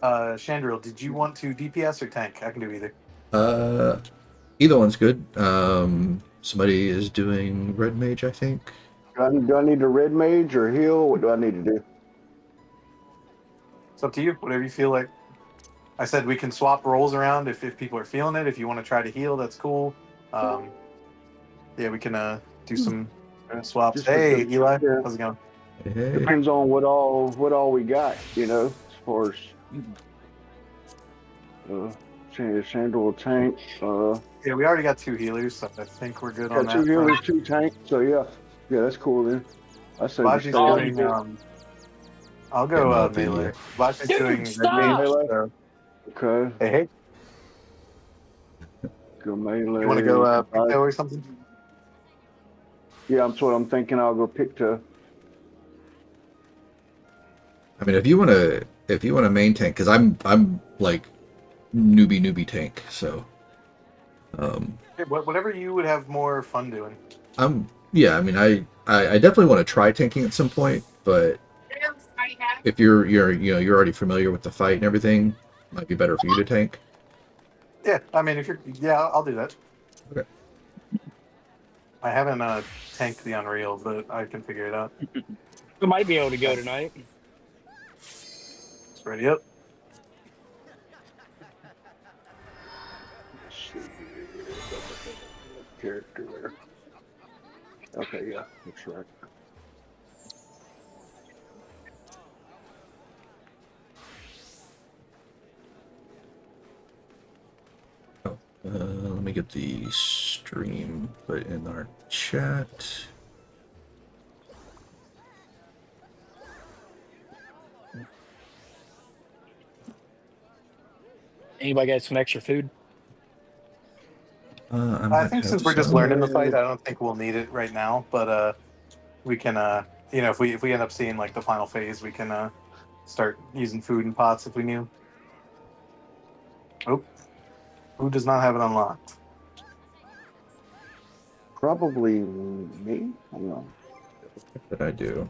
Chandril, did you want to DPS or tank? I can do either. Uh, Either one's good. Somebody is doing red mage, I think. Do I need to red mage or heal? What do I need to do? It's up to you. Whatever you feel like. I said we can swap roles around if people are feeling it. If you want to try to heal, that's cool. Yeah, we can do some swaps. Just Hey, Eli, yeah. how's it going? Hey. Depends on what all we got, as far as Sandal tank. Yeah, we already got 2 healers, so I think we're good on Got that. 2 healers, 2 tanks. So yeah, that's cool then. I say Baji's just stay doing. I'll go Yeah, melee. Baji's Dude, doing stop! red mage. Melee? So. Okay, Hey, go melee. you want to go Picto or something? Yeah, that's what I'm thinking. I'll go Picto. I mean, if you wanna main tank, because I'm like newbie tank, so Hey, whatever you would have more fun doing. yeah. I mean, I definitely want to try tanking at some point, but if you're already familiar with the fight and everything, it might be better for you to tank. Yeah, I mean, if you're, yeah, I'll do that. Okay. I haven't tanked the Unreal, but I can figure it out. We might be able to go tonight. It's ready up. Character there. Okay, yeah, that's right. Let me get the stream put in our chat. Anybody got some extra food? I think since we're just learning the fight, I don't think we'll need it right now. But we can, if we end up seeing like the final phase, we can start using food and pots if we need. Oh, who does not have it unlocked? Probably me. I don't know. What did I do?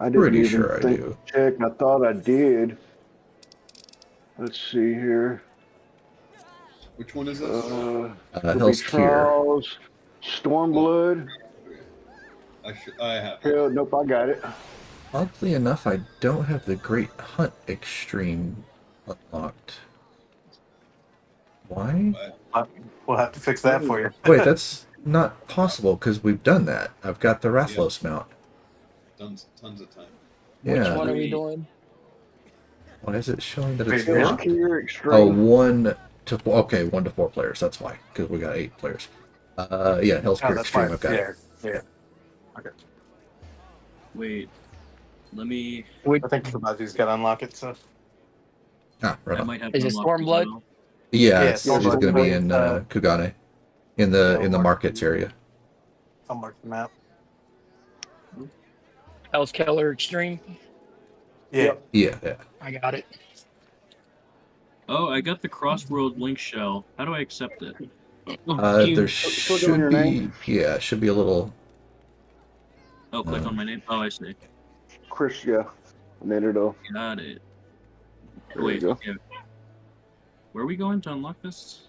I didn't Pretty even sure I think do. to check. I thought I did. Let's see here. Which one is this? Hell's Kier. Trials, Stormblood. I have. Hell, nope, I got it. Oddly enough, I don't have the Great Hunt Extreme unlocked. Why? We'll have to fix that for you. Wait, that's not possible because we've done that. I've got the Rathlos mount. Tons of time. Yeah. Which one are we doing? Why is it showing that it's Wait, Hell's not? Kier Extreme. Oh, 1 to 4 players. That's why, because we got 8 players. Yeah, Hell's Kier that's Extreme. fine. I've got it. Yeah. Okay. Wait, let me. I think Baji's got to unlock it. So. Ah, right I on. might have Is it unlocked as Stormblood? well. Yeah, Yeah, it's Stormblood. going to be in Kugane, in the markets area. I'll mark the map. Hell's Keller Extreme. Yeah. Yeah. I got it. Oh, I got the Crossworld link shell. How do I accept it? There on should your be, name. yeah, should be a little. Oh, click on my name. Oh, I see. Chris, yeah. A minute ago. Got it. There we Wait, go. yeah. Where are we going to unlock this?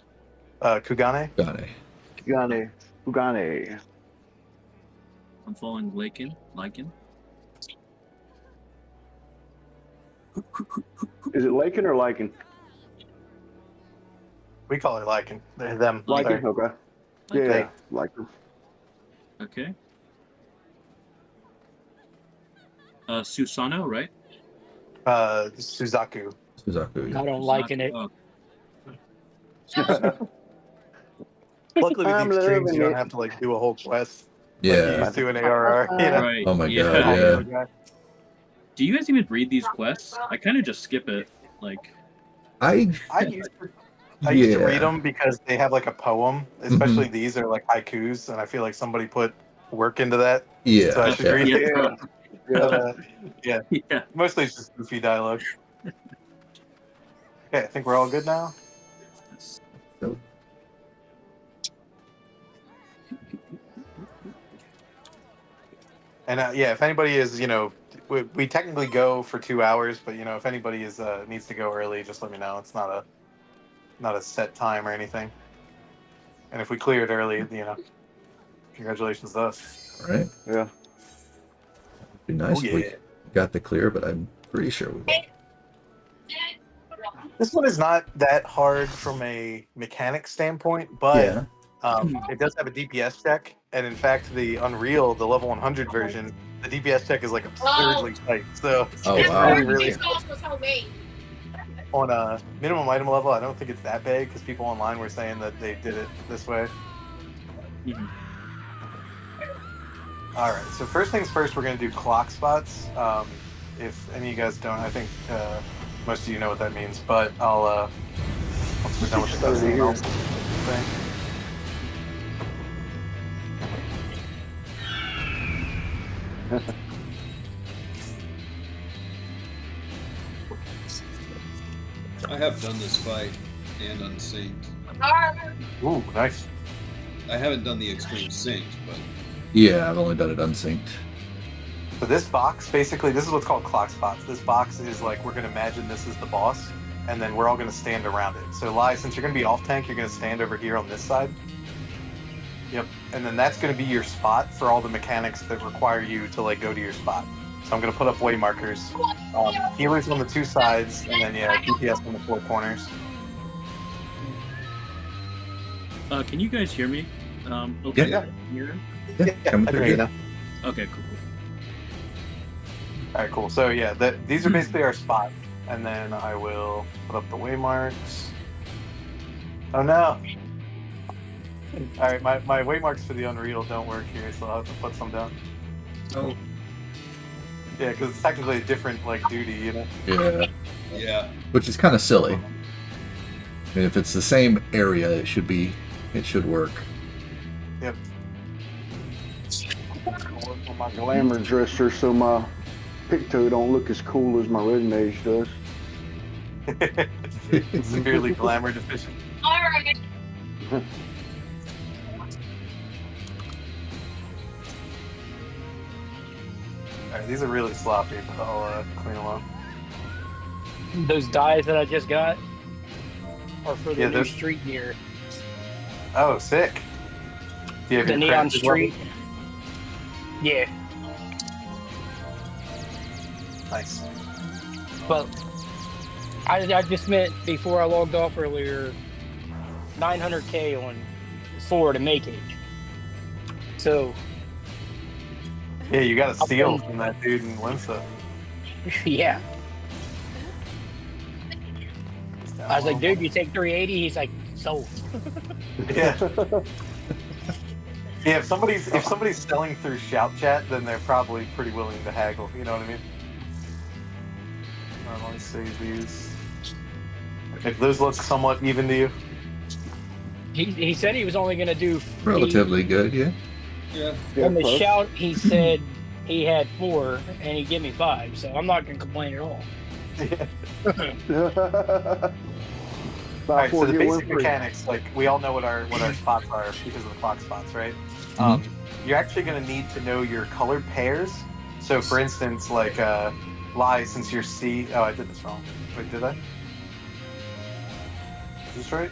Kugane. Kugane. Ugane. I'm following Lycan. Is it Lakin or Lycan? We call it Lycan. They're them. Lycan? Sorry. Okay. Yeah, Lycan. Okay. Susano, right? Suzaku. Suzaku. I don't like it. Oh, Luckily, with I'm these streams, loving you don't it. have to like do a whole quest. Like you Yeah. used to an ARR. You know? right. Oh my yeah. god, yeah. Do you guys even read these quests? I kind of just skip it. Like, I used to read them because they have like a poem. Especially these are like haikus, and I feel like somebody put work into that. Yeah. So I should read it. Yeah. yeah. Mostly it's just goofy dialogue. Okay, I think we're all good now. And yeah, if anybody is, we technically go for 2 hours, but if anybody is needs to go early, just let me know. It's not a set time or anything. And if we clear it early, congratulations to us. All right. Yeah. It'd be nice Oh, if we yeah. got the clear, but I'm pretty sure we will. This one is not that hard from a mechanic standpoint, but Yeah. it does have a DPS check, and in fact, the Unreal, the level 100 version, the DPS check is like absurdly tight. So Oh, it's wow. really on a minimum item level. I don't think it's that big because people online were saying that they did it this way. Mhm. All right. So first things first, we're gonna do clock spots. If any of you guys don't, I think most of you know what that means. But I'll once we're done with the Start it cutscene, here. I'll thing. I have done this fight and unsynced. Ooh, nice. I haven't done the extreme synced, but Yeah, I've only done it unsynced. So this box, basically, this is what's called clock spots. This box is like, we're going to imagine this is the boss, and then we're all going to stand around it. So Lai, since you're going to be off tank, you're going to stand over here on this side. Yep. And then that's going to be your spot for all the mechanics that require you to like go to your spot. So I'm going to put up way markers. Healers on the two sides, and then DPS on the four corners. Can you guys hear me? Okay. Yeah. Here? Yeah, coming I through can hear good. you. Okay, cool. All right, cool. So yeah, these are basically our spot, and then I will put up the waymarks. Oh no! All right, my waymarks for the Unreal don't work here, so I'll have to put some down. Oh. Yeah, because it's technically a different like duty, Yeah, yeah. which is kind of silly. I mean, if it's the same area, it should work. Yep. On my glamour dresser, so my picto don't look as cool as my red mage does. Severely glamour deficient. All right, these are really sloppy, but I'll clean them up. Those dyes that I just got are for the Yeah, new those- street gear. Oh, sick! Do you have The your neon crafted level? street. Yeah, Nice. but I just meant before I logged off earlier, 900K on 4 to make it. So Yeah, you got a steal from that dude in Limsa. yeah, I was like, dude, you take 380. He's like, sold. Yeah. Yeah, if somebody's selling through shout chat, then they're probably pretty willing to haggle. You know what I mean? Let me save these. If those look somewhat even to you, He said he was only gonna do Relatively good, yeah. Yeah. Yeah, On the close. shout, he said he had 4, and he gave me 5. So I'm not gonna complain at all. all right. So four, the get one basic free. mechanics, like we all know what our spots are because of the clock spots, right? You're actually going to need to know your colored pairs. So, for instance, like Lai, since you're C. Oh, I did this wrong. Wait, did I? Is this right?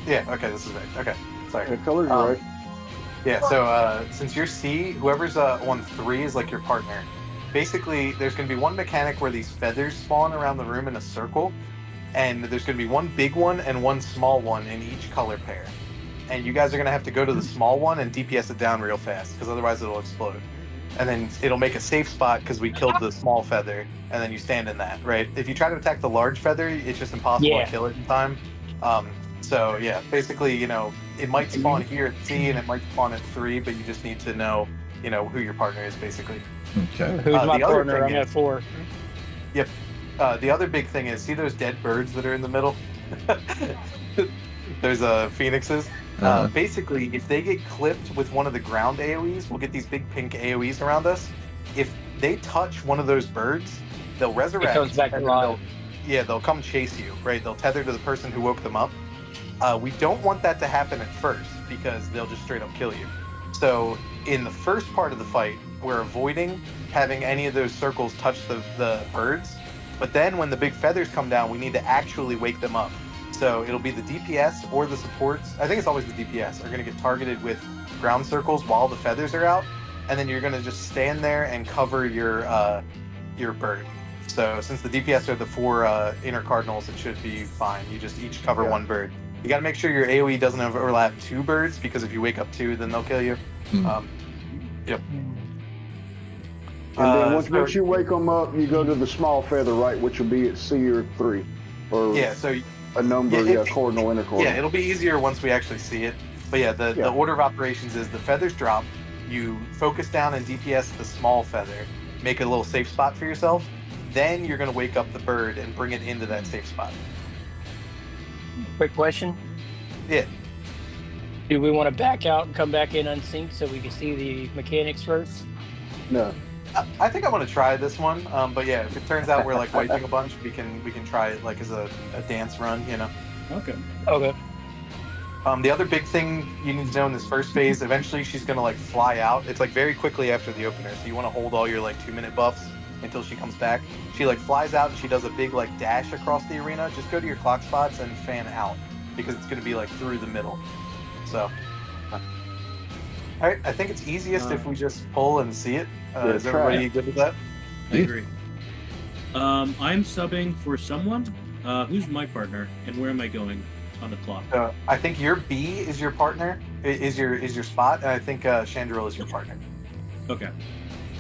Yeah. Okay, this is right. Okay, sorry. The colors are right. Yeah, so since you're C, whoever's on 3 is like your partner. Basically, there's going to be one mechanic where these feathers spawn around the room in a circle, and there's going to be one big one and one small one in each color pair. And you guys are going to have to go to the small one and DPS it down real fast, because otherwise it'll explode. And then it'll make a safe spot because we killed the small feather, and then you stand in that, right? If you try to attack the large feather, it's just impossible Yeah. to kill it in time. So yeah, basically, it might spawn here at C and it might spawn at 3, but you just need to know, who your partner is, basically. Okay. Who's my the other partner? thing I'm is- at 4. The other big thing is, see those dead birds that are in the middle? There's phoenixes. Uh-huh. Basically, if they get clipped with one of the ground AoEs, we'll get these big pink AoEs around us. If they touch one of those birds, they'll resurrect. It comes back and alive. they'll come chase you, right? They'll tether to the person who woke them up. We don't want that to happen at first because they'll just straight up kill you. So in the first part of the fight, we're avoiding having any of those circles touch the birds. But then when the big feathers come down, we need to actually wake them up. So it'll be the DPS or the supports. I think it's always the DPS are going to get targeted with ground circles while the feathers are out, and then you're going to just stand there and cover your bird. So since the DPS are the 4 inner cardinals, it should be fine. You just each cover one bird. You got to make sure your AOE doesn't overlap 2 birds, because if you wake up 2, then they'll kill you. Yep. And then once you wake them up, you go to the small feather, right, which will be at C or 3, or so a number, cardinal, inner cardinal. Yeah, it'll be easier once we actually see it. But yeah, the order of operations is the feathers drop, you focus down and DPS the small feather, make a little safe spot for yourself, then you're going to wake up the bird and bring it into that safe spot. Quick question. Yeah. Do we want to back out and come back in unsynced so we can see the mechanics first? No. I think I want to try this one, but yeah, if it turns out we're like wiping a bunch, we can try it like as a dance run, you know. Okay. The other big thing you need to know in this first phase, eventually she's gonna like fly out. It's like very quickly after the opener, so you want to hold all your like 2-minute buffs until she comes back. She like flies out and she does a big like dash across the arena. Just go to your clock spots and fan out, because it's gonna be like through the middle. So. All right, I think it's easiest if we just pull and see it. Is everybody good with that? I agree. I'm subbing for someone. Who's my partner, and where am I going on the clock? I think your B is your partner, is your spot, and I think Chandril is your partner. Okay.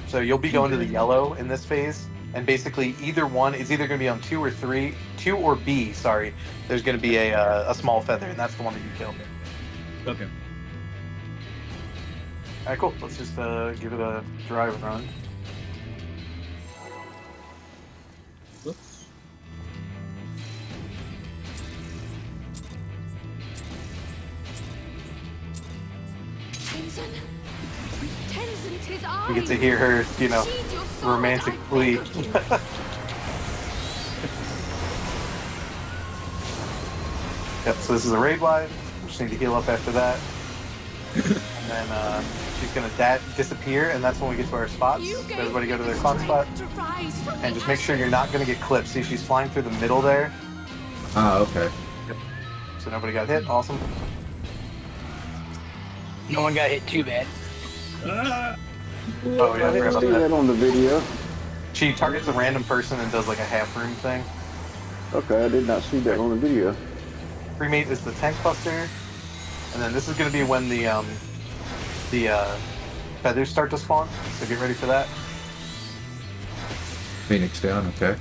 So you'll be going to the yellow in this phase, and basically either one is either going to be on 2 or 3, 2 or B. Sorry, there's going to be a small feather, and that's the one that you killed. Okay. All right, cool. Let's just give it a dry run. Whoops. We get to hear her, you know, romantic plea. Yep. So this is a raid live. We just need to heal up after that, and then she's gonna disappear, and that's when we get to our spots. Everybody go to their clock spot, and just make sure you're not gonna get clipped. See, she's flying through the middle there. Okay. Yep. So nobody got hit. Awesome. No one got hit too bad. Oh yeah, I didn't see that on the video. She targets a random person and does like a half room thing. Okay, I did not see that on the video. Cremate is the tank buster, and then this is going to be when the feathers start to spawn. So get ready for that. Phoenix down. Okay.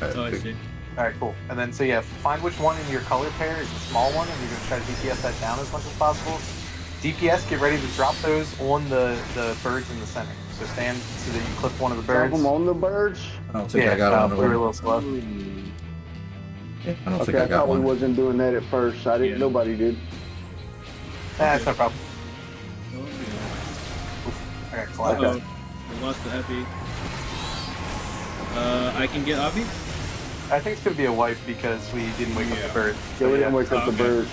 Oh, I see. All right, cool. And then so yeah, find which one in your color pair is the small one, and you're going to try to DPS that down as much as possible. DPS, get ready to drop those on the birds in the center. So stand so that you clip one of the Drop birds. them on the birds? I don't think I got on we were a the little slow. I don't think Okay, I I got thought we one. wasn't doing that at first. I didn't. Yeah. Nobody did. That's no problem. Oh, yeah. All right, fly. Uh-oh. We lost the heavy. I can get Avi? I think it's going to be a wipe because we didn't wake up the birds. Yeah, we didn't wake up the Okay. birds.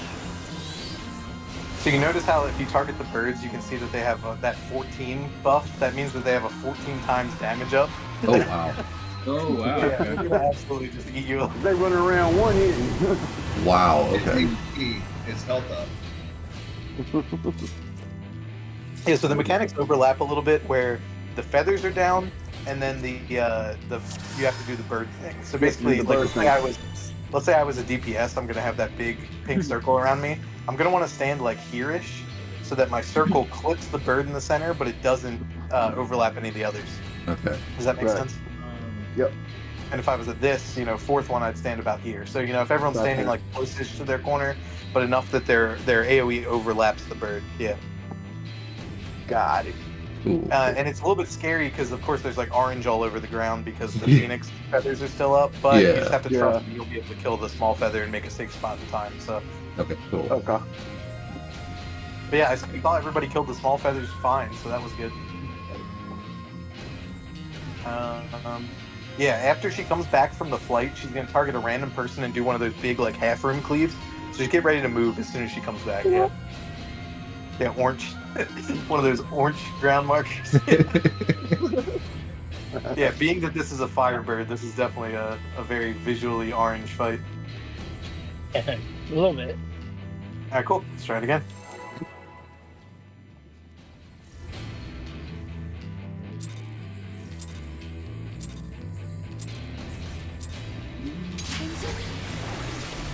So you notice how if you target the birds, you can see that they have that 14 buff. That means that they have a 14 times damage up. Oh wow. Oh, wow. Yeah, Okay. they're gonna absolutely just eat you up. They running around one hitting. Wow. It's Okay. key. It's health up. Yeah, so the mechanics overlap a little bit where the feathers are down, and then the you have to do the bird thing. So basically, the like bird let's say I was a DPS, I'm gonna have that big pink circle around me. I'm gonna want to stand like here-ish, so that my circle clips the bird in the center, but it doesn't overlap any of the others. Okay. Does that make Right. sense? Yep. And if I was at this, fourth one, I'd stand about here. So, if everyone's Gotcha. standing like closest to their corner, but enough that their AOE overlaps the bird. Yeah. Got it. Ooh. And it's a little bit scary because, of course, there's like orange all over the ground because the phoenix feathers are still up. But you just have to trust that you'll be able to kill the small feather and make a safe spot in time. So, Okay. Cool. Okay. but yeah, I thought everybody killed the small feathers fine, so that was good. Yeah, after she comes back from the flight, she's gonna target a random person and do one of those big like half room cleaves. So just get ready to move as soon as she comes back. Yeah. Yeah, orange. One of those orange ground markers. Yeah, being that this is a Firebird, this is definitely a very visually orange fight. A little bit. Alright, cool. Let's try it again.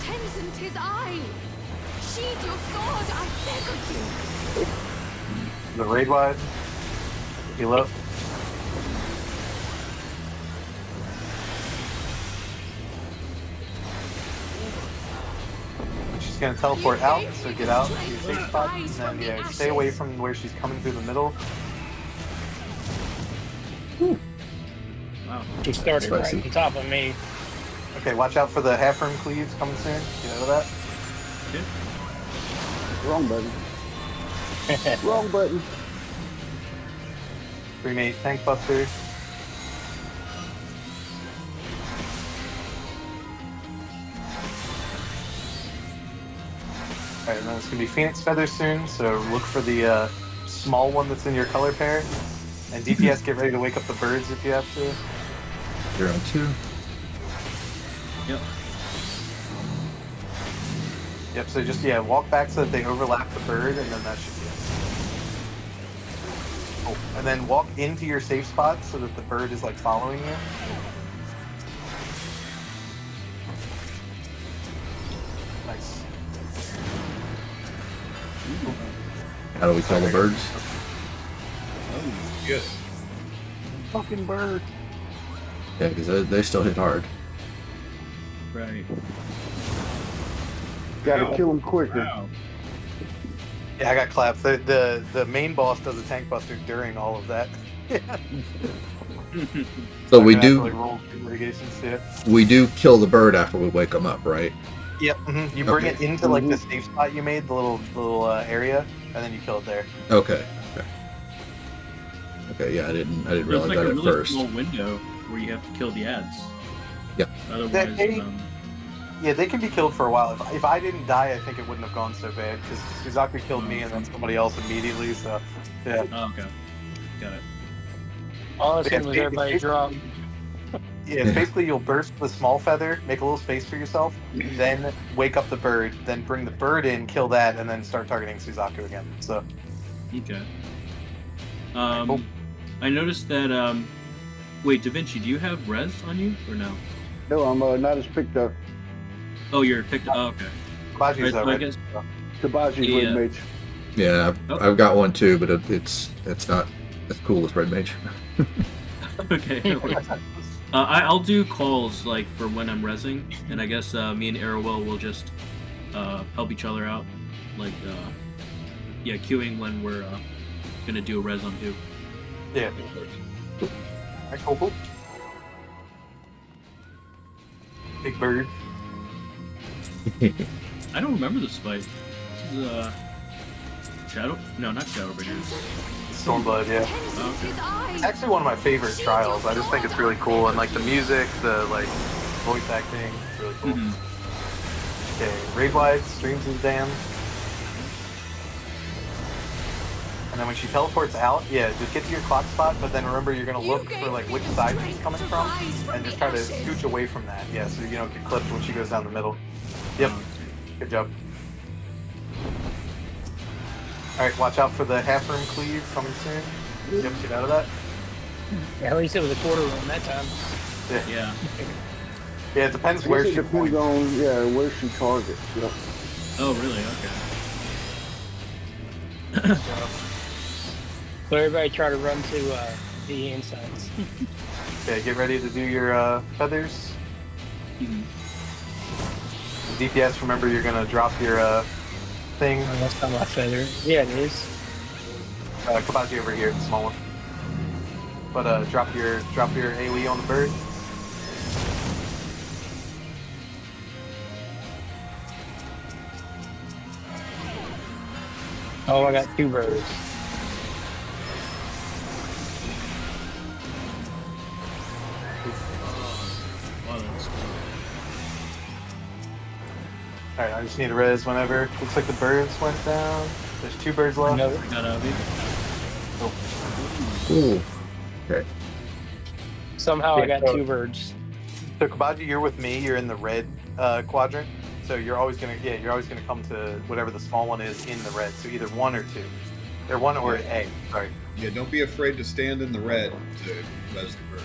Tenzin, 'tis I! Sheathe your sword, I beg of you! The raid wide. Heal up. She's gonna teleport out, so get out to your safe spot, and then yeah, stay away from where she's coming through the middle. Wow. She started right Spicy. on top of me. Okay, watch out for the half room cleaves coming soon. Get out of that. Wrong button. Wrong button. Remate tank buster. Alright, and then it's gonna be Phoenix Feathers soon, so look for the small one that's in your color pair. And DPS, get ready to wake up the birds if you have to. You're on 2. Yep. Yep, so just, yeah, walk back so that they overlap the bird, and then that should be it. Oh, and then walk into your safe spot so that the bird is, like, following you. Nice. How do we kill the birds? Oh, good. Fucking bird. Yeah, because they still hit hard. Right. Gotta Wow. kill him quicker. Wow. Yeah, I got clapped. The main boss does a tank buster during all of that. So we I'm gonna have to, do like, roll two mitigations, yeah. we do kill the bird after we wake them up, right? Yep. You bring Okay. it into like the safe spot you made, the little area, and then you kill it there. Okay. Okay. Yeah, I didn't There's realize like that a at really first. small window where you have to kill the ads. Yeah. Otherwise, They- Yeah, they can be killed for a while. If I didn't die, I think it wouldn't have gone so bad because Suzaku killed me and then somebody else immediately. So yeah. oh, okay. Got it. All of a sudden was everybody drop. Yeah, basically you'll burst the small feather, make a little space for yourself, then wake up the bird, then bring the bird in, kill that, and then start targeting Suzaku again. So Okay. Cool. I noticed that. Wait, Da Vinci, do you have res on you or no? No, I'm not as picked up. Oh, you're picked up. Oh, okay. Kabaji's Right, so I already. guess- Kabaji's Yeah. red mage. Yeah, Oh. I've got one too, but it's not as cool as Red Mage. Okay. No worries. I'll do calls like for when I'm resing, and I guess me and Arrowell will just help each other out, like yeah, queuing when we're gonna do a res on who. Yeah. Alright, cool. Big bird. I don't remember this fight. This is Shadow? No, not Shadowbringers. Stormblood, yeah. Tenzin, 'tis I! It's actually one of my favorite trials. I just think it's really cool, and like the music, the like voice acting, it's really cool. Mhm. Okay, raid wide, streams is damned. And then when she teleports out, yeah, just get to your clock spot, but then remember you're gonna look for like which side she's coming from, and just try to scooch away from that. Yeah, so you don't get clipped when she goes down the middle. Yep, good job. Alright, watch out for the half room cleave coming soon. Yep, get out of that. At least it was a quarter room that time. Yeah. Yeah, it depends I where guess she it depends points. on where she targets. Yep. Oh, really? Okay. So everybody try to run to the insides. Okay, get ready to do your feathers. Mhm. DPS, remember you're gonna drop your thing. Oh, that's not my feather. Yeah, it is. Kabaji over here, the small one. But drop your AoE on the bird. Oh, I got 2 birds. Wow, that's cool. Alright, I just need a res whenever. Looks like the birds went down. There's 2 birds left. No. I got Abby. Ooh. Okay. Somehow I got so- 2 birds. So Kabaji, you're with me. You're in the red quadrant. So you're always gonna come to whatever the small one is in the red. So either 1 or 2. Or 1 or A. Sorry. Yeah, don't be afraid to stand in the red to res the bird.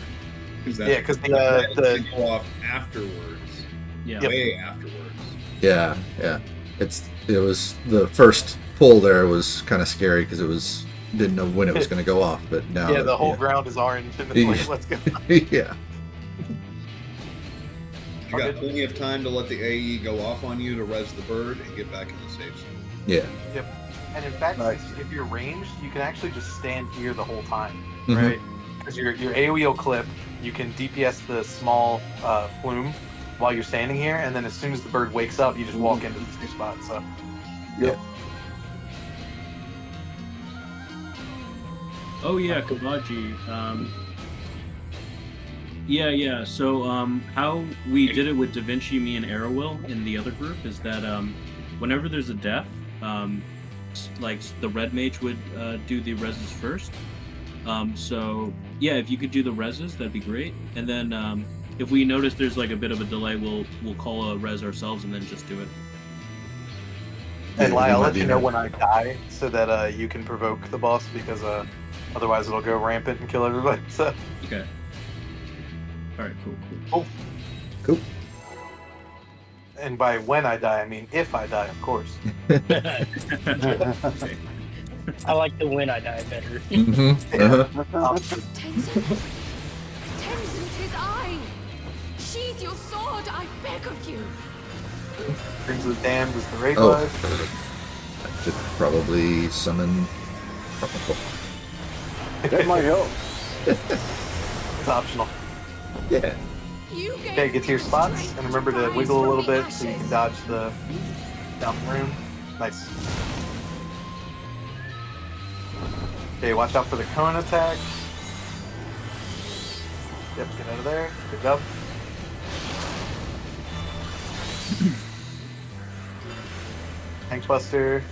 Yeah, because the red the can go off afterwards. Yeah. Way afterwards. Yeah, yeah. It was the first pull there was kind of scary because didn't know when it was going to go off, but now the whole ground is orange and it's like, let's go. yeah. You got plenty of time to let the AE go off on you to res the bird and get back in the safe zone. Yeah. And in fact, Nice. if you're ranged, you can actually just stand here the whole time, Mhm. right? Because your AoE will clip. You can DPS the small plume while you're standing here, and then as soon as the bird wakes up, you just walk into the safe spot. So Yep. Oh yeah, Kabaji. Yeah. So how we did it with Da Vinci, me and Arrowwill in the other group is that whenever there's a death, like the red mage would do the reses first. So yeah, if you could do the reses, that'd be great. And then if we notice there's like a bit of a delay, we'll call a res ourselves and then just do it. And Yeah, Lai, we I'll might let be you know there. when I die so that you can provoke the boss because otherwise it'll go rampant and kill everybody. So Okay. All right. Cool. Cool. and by when I die, I mean if I die, of course. Okay. I like the when I die better. Mm-hmm. Uh-huh. Tenzin? Tenzin, 'tis I! Sheathe your sword, I beg of you! Brings the damned is the raid Oh. life. I should probably summon. That might help. It's optional. Yeah. You gave Okay, get to your me spots strength and remember to rise wiggle a from little the bit so you can ashes. dodge the down the room. Nice. Okay, watch out for the cone attack. Yep, get out of there. Good job. Tank Buster.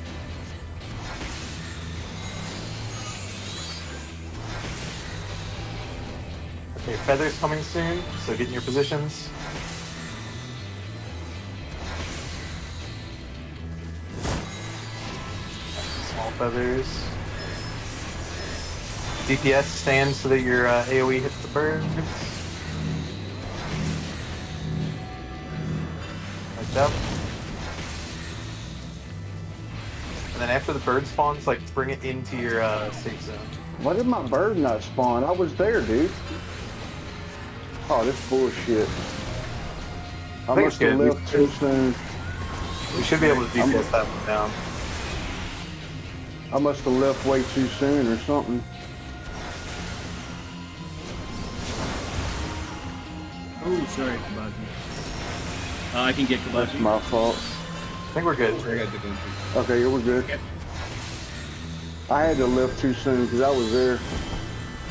Okay, feathers coming soon, so get in your positions. Small feathers. DPS stand so that your AoE hits the birds. Nice job. And then after the bird spawns, like bring it into your safe zone. Why did my bird not spawn? I was there, dude. Oh, this bullshit. I think must it's have good. left too soon. We should be able to DPS that one down. I must have left way too soon or something. Oh, sorry, Kabaji. I can get That's Kabaji. my fault. I think we're good. I got Da Vinci. Okay, yeah, we're good. Okay. I had to left too soon because I was there.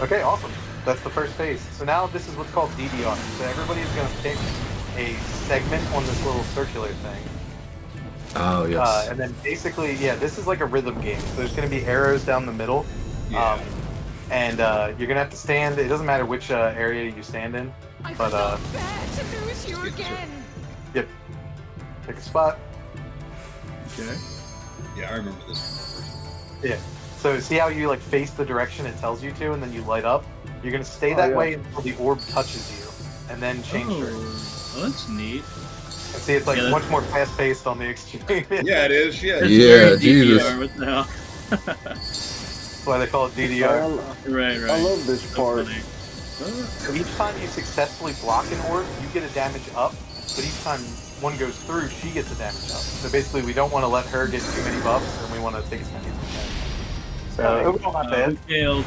Okay, awesome. That's the first phase. So now this is what's called DDR. So everybody's going to pick a segment on this little circular thing. Oh yes. And then basically, yeah, this is like a rhythm game. So there's going to be arrows down the middle. Yeah. And you're going to have to stand. It doesn't matter which area you stand in. I But, cannot bear to lose you get this again! Yep. Pick a spot. Okay. Yeah, I remember this. Yeah. So see how you like face the direction it tells you to, and then you light up. You're gonna stay Oh, that yeah. way until the orb touches you, and then change turns. Oh, that's neat. And see, it's like Yeah, that's- much more fast-paced on the exchange. Yeah, it is. Yeah. That's Yeah, very Jesus. DDR, what the hell? That's why they call it DDR. Right. I love this So part. funny. So each time you successfully block an orb, you get a damage up. But each time one goes through, she gets a damage up. So basically, we don't want to let her get too many buffs, and we want to take as many as we can. So overall, not Who bad. failed?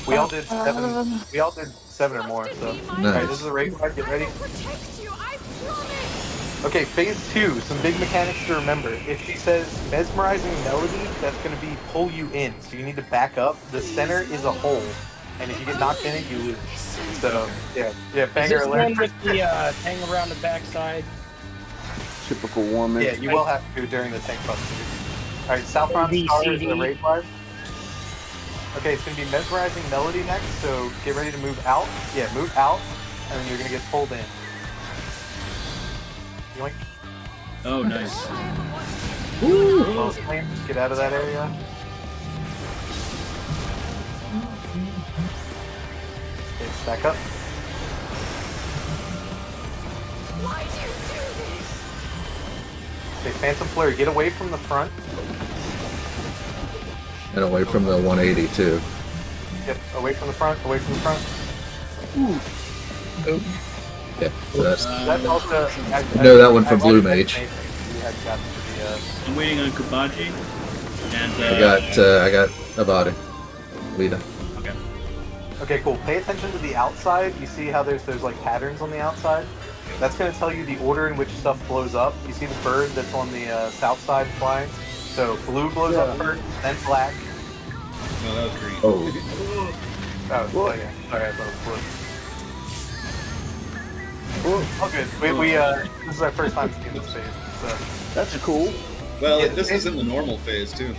We all did 7. We all did 7 or more. So. Nice. Alright, this is a raid card. Get ready. I will protect you, I promise! Okay, phase 2, some big mechanics to remember. If she says mesmerizing melody, that's going to be pull you in. So you need to back up. The center is a hole, and if you get knocked in it, you lose. So yeah, Is banger this alert. one with the hang around the backside? Typical woman. Yeah, you will have to during the tank bust. All right, Southbound B, Star C, is the D. raid flag. Okay, it's gonna be Mesmerizing Melody next, so get ready to move out. Yeah, move out, and then you're gonna get pulled in. Yoink. Oh, nice. Little flame, just get out of that area. Okay, stack up. Why do you do this? Okay, Phantom Flurry, get away from the front. And away from the 180 too. Yep, away from the front, away from the front. Yeah, so that's That's also. know that one from Blue Mage. You had gotten to the, I'm waiting on Kabaji. And I got a body. Lita. Okay. Okay, cool. Pay attention to the outside. You see how there's like patterns on the outside? That's going to tell you the order in which stuff blows up. You see the bird that's on the south side flying? So blue blows up first, then black. No, that was green. Oh, Oh, yeah. Sorry, I thought it was blue. Oh, good. This is our first time seeing this phase. So, That's cool. Well, Yeah, this is in the normal phase too,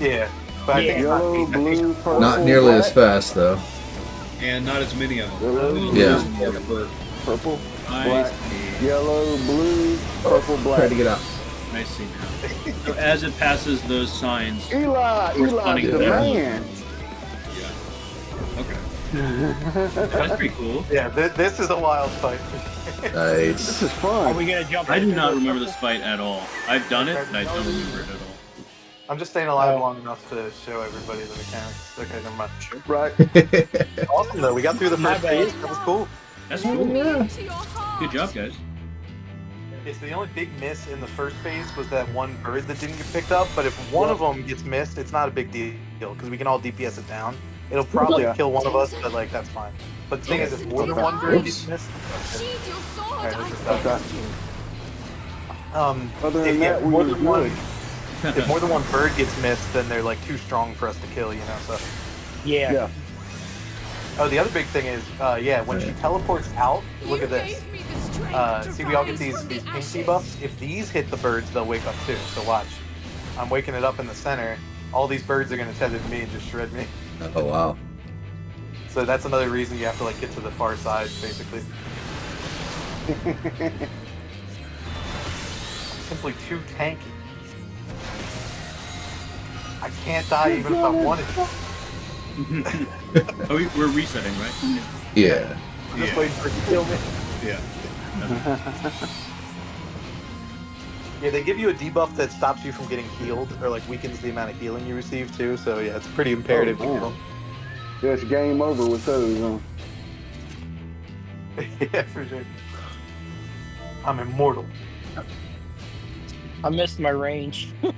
yeah. But I think it's Yellow, not blue, purple, not nearly as black, fast though. and not as many of them. Yellow, Yeah. More bird. purple, I black, see. yellow, blue, purple, Try black. to get out. I see now. So as it passes those signs, Eli's Corresponding the to that. man. Okay. that's pretty cool. Yeah, this is a wild fight. This Nice. is Are fun. we gonna jump? I do into not the- remember this fight at all. I've done it, but I don't remember it at all. I'm just staying alive Oh. long enough to show everybody the mechanics. Okay, never mind. Right. Awesome though, we got through the My first bad. phase. That was cool. That's cool. To your heart. Good job, guys. It's the only big miss in the first phase was that one bird that didn't get picked up. But if one of them gets missed, it's not a big deal because we can all DPS it down. It'll probably Yeah. kill one of us, but like that's fine. But the thing is, if more than one bird gets missed, Sheathe your sword. alright, I this is beg done. Other If, than yeah, that, we more were than one, good. if more than one bird gets missed, then they're like too strong for us to kill, you know. So, Yeah. Yeah. oh, the other big thing is, when she teleports out, look You at this. gave me the strength to See, we all get rise these from the pink ashes. debuffs. If these hit the birds, they'll wake up too. So watch. I'm waking it up in the center. All these birds are gonna tether to me and just shred me. Oh wow. So that's another reason you have to like get to the far side, basically. Simply too tanky. I can't die even if I wanted to. Oh, we're resetting, right? Yeah. I'm just waiting for it to kill me. Yeah. Yeah, they give you a debuff that stops you from getting healed, or like weakens the amount of healing you receive too. So yeah, it's pretty imperative. Oh, to man. kill. Yeah, it's game over with those. Yeah, for sure. I'm immortal. I missed my range. All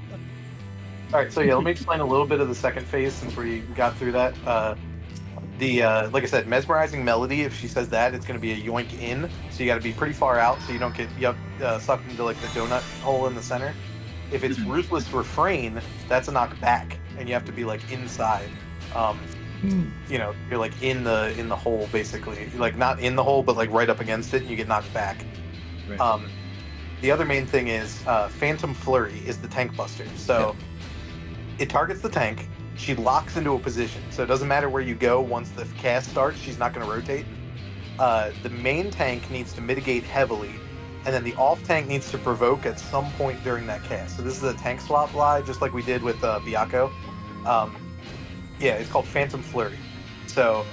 right, so yeah, let me explain a little bit of the second phase since we got through that. Like I said, mesmerizing melody. If she says that, it's going to be a yoink in. So you got to be pretty far out so you don't get sucked into like the donut hole in the center. If it's ruthless refrain, that's a knock back, and you have to be like inside. You know, you're like in the hole basically, like not in the hole, but like right up against it, and you get knocked back. Right. The other main thing is Phantom Flurry is the tank buster. So it targets the tank. She locks into a position. So it doesn't matter where you go once the cast starts, she's not going to rotate. The main tank needs to mitigate heavily, and then the off tank needs to provoke at some point during that cast. So this is a tank swap lie, just like we did with Byakko. Yeah, it's called Phantom Flurry. So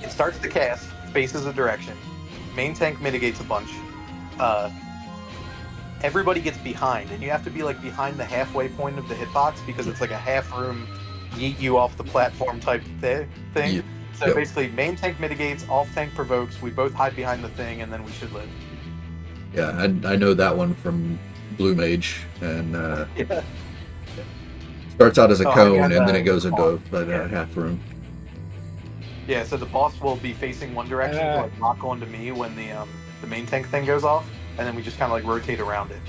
it starts the cast, faces a direction. Main tank mitigates a bunch. Everybody gets behind, and you have to be like behind the halfway point of the hitbox because it's like a half room yeet you off the platform type thing. Yeah. So Yep. basically, main tank mitigates, off tank provokes. We both hide behind the thing, and then we should live. Yeah, I know that one from Blue Mage, and Yeah. starts out as a Oh, I cone, got and then that. it goes into Yeah. a half room. Yeah. So the boss will be facing one direction to like lock onto me when the main tank thing goes off, and then we just kind of like rotate around it.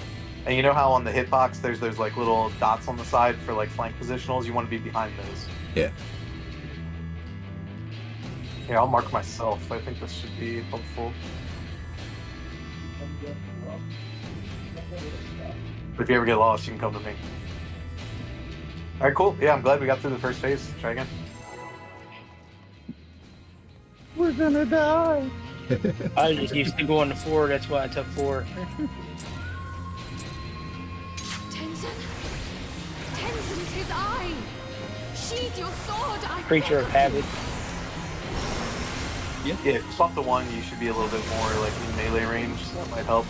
And you know how on the hitbox there's those like little dots on the side for like flank positionals? You want to be behind those. Yeah. Yeah, I'll mark myself. I think this should be helpful. But if you ever get lost, you can come to me. All right, cool. Yeah, I'm glad we got through the first phase. Try again. We're gonna die. I just used to going to 4. That's why I took 4. Tenzin? Tenzin, 'tis I! Sheathe your sword, I Creature beg of habit. Yeah, if you swap to 1, you should be a little bit more like in melee range. So that might help.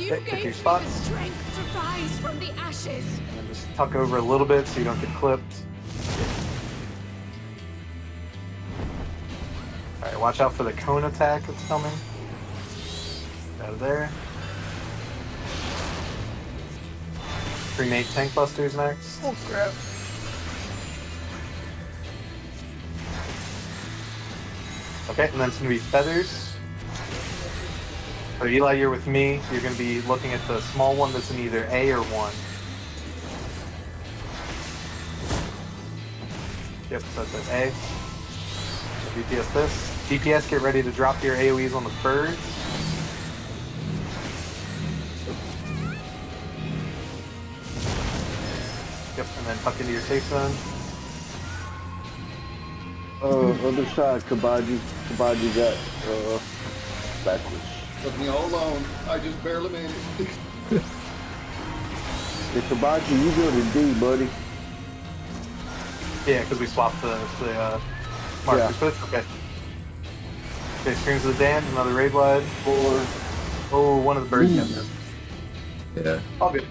you. Okay, pick Gave your me the spots. strength to rise from the ashes. And just tuck over a little bit so you don't get clipped. Alright, watch out for the cone attack that's coming. Out of there. Cremate tank busters next. Oh crap. Okay, and then it's gonna be feathers. So Eli, you're with me. You're gonna be looking at the small one that's in either A or 1. Yep, so that's an A. So DPS this. DPS, get ready to drop your AoEs on the birds. Yep, and then tuck into your safe zone. Other side, Kabaji. Kabaji got backwards. Left me all alone. I just barely made it. Yeah, Kabaji, you go to D, buddy. Yeah, because we swapped the markers, Yeah. but it's okay. Okay, Screams of the Damned, another raid wide. 4. Oh, one of the birds got missed. Yeah. All good.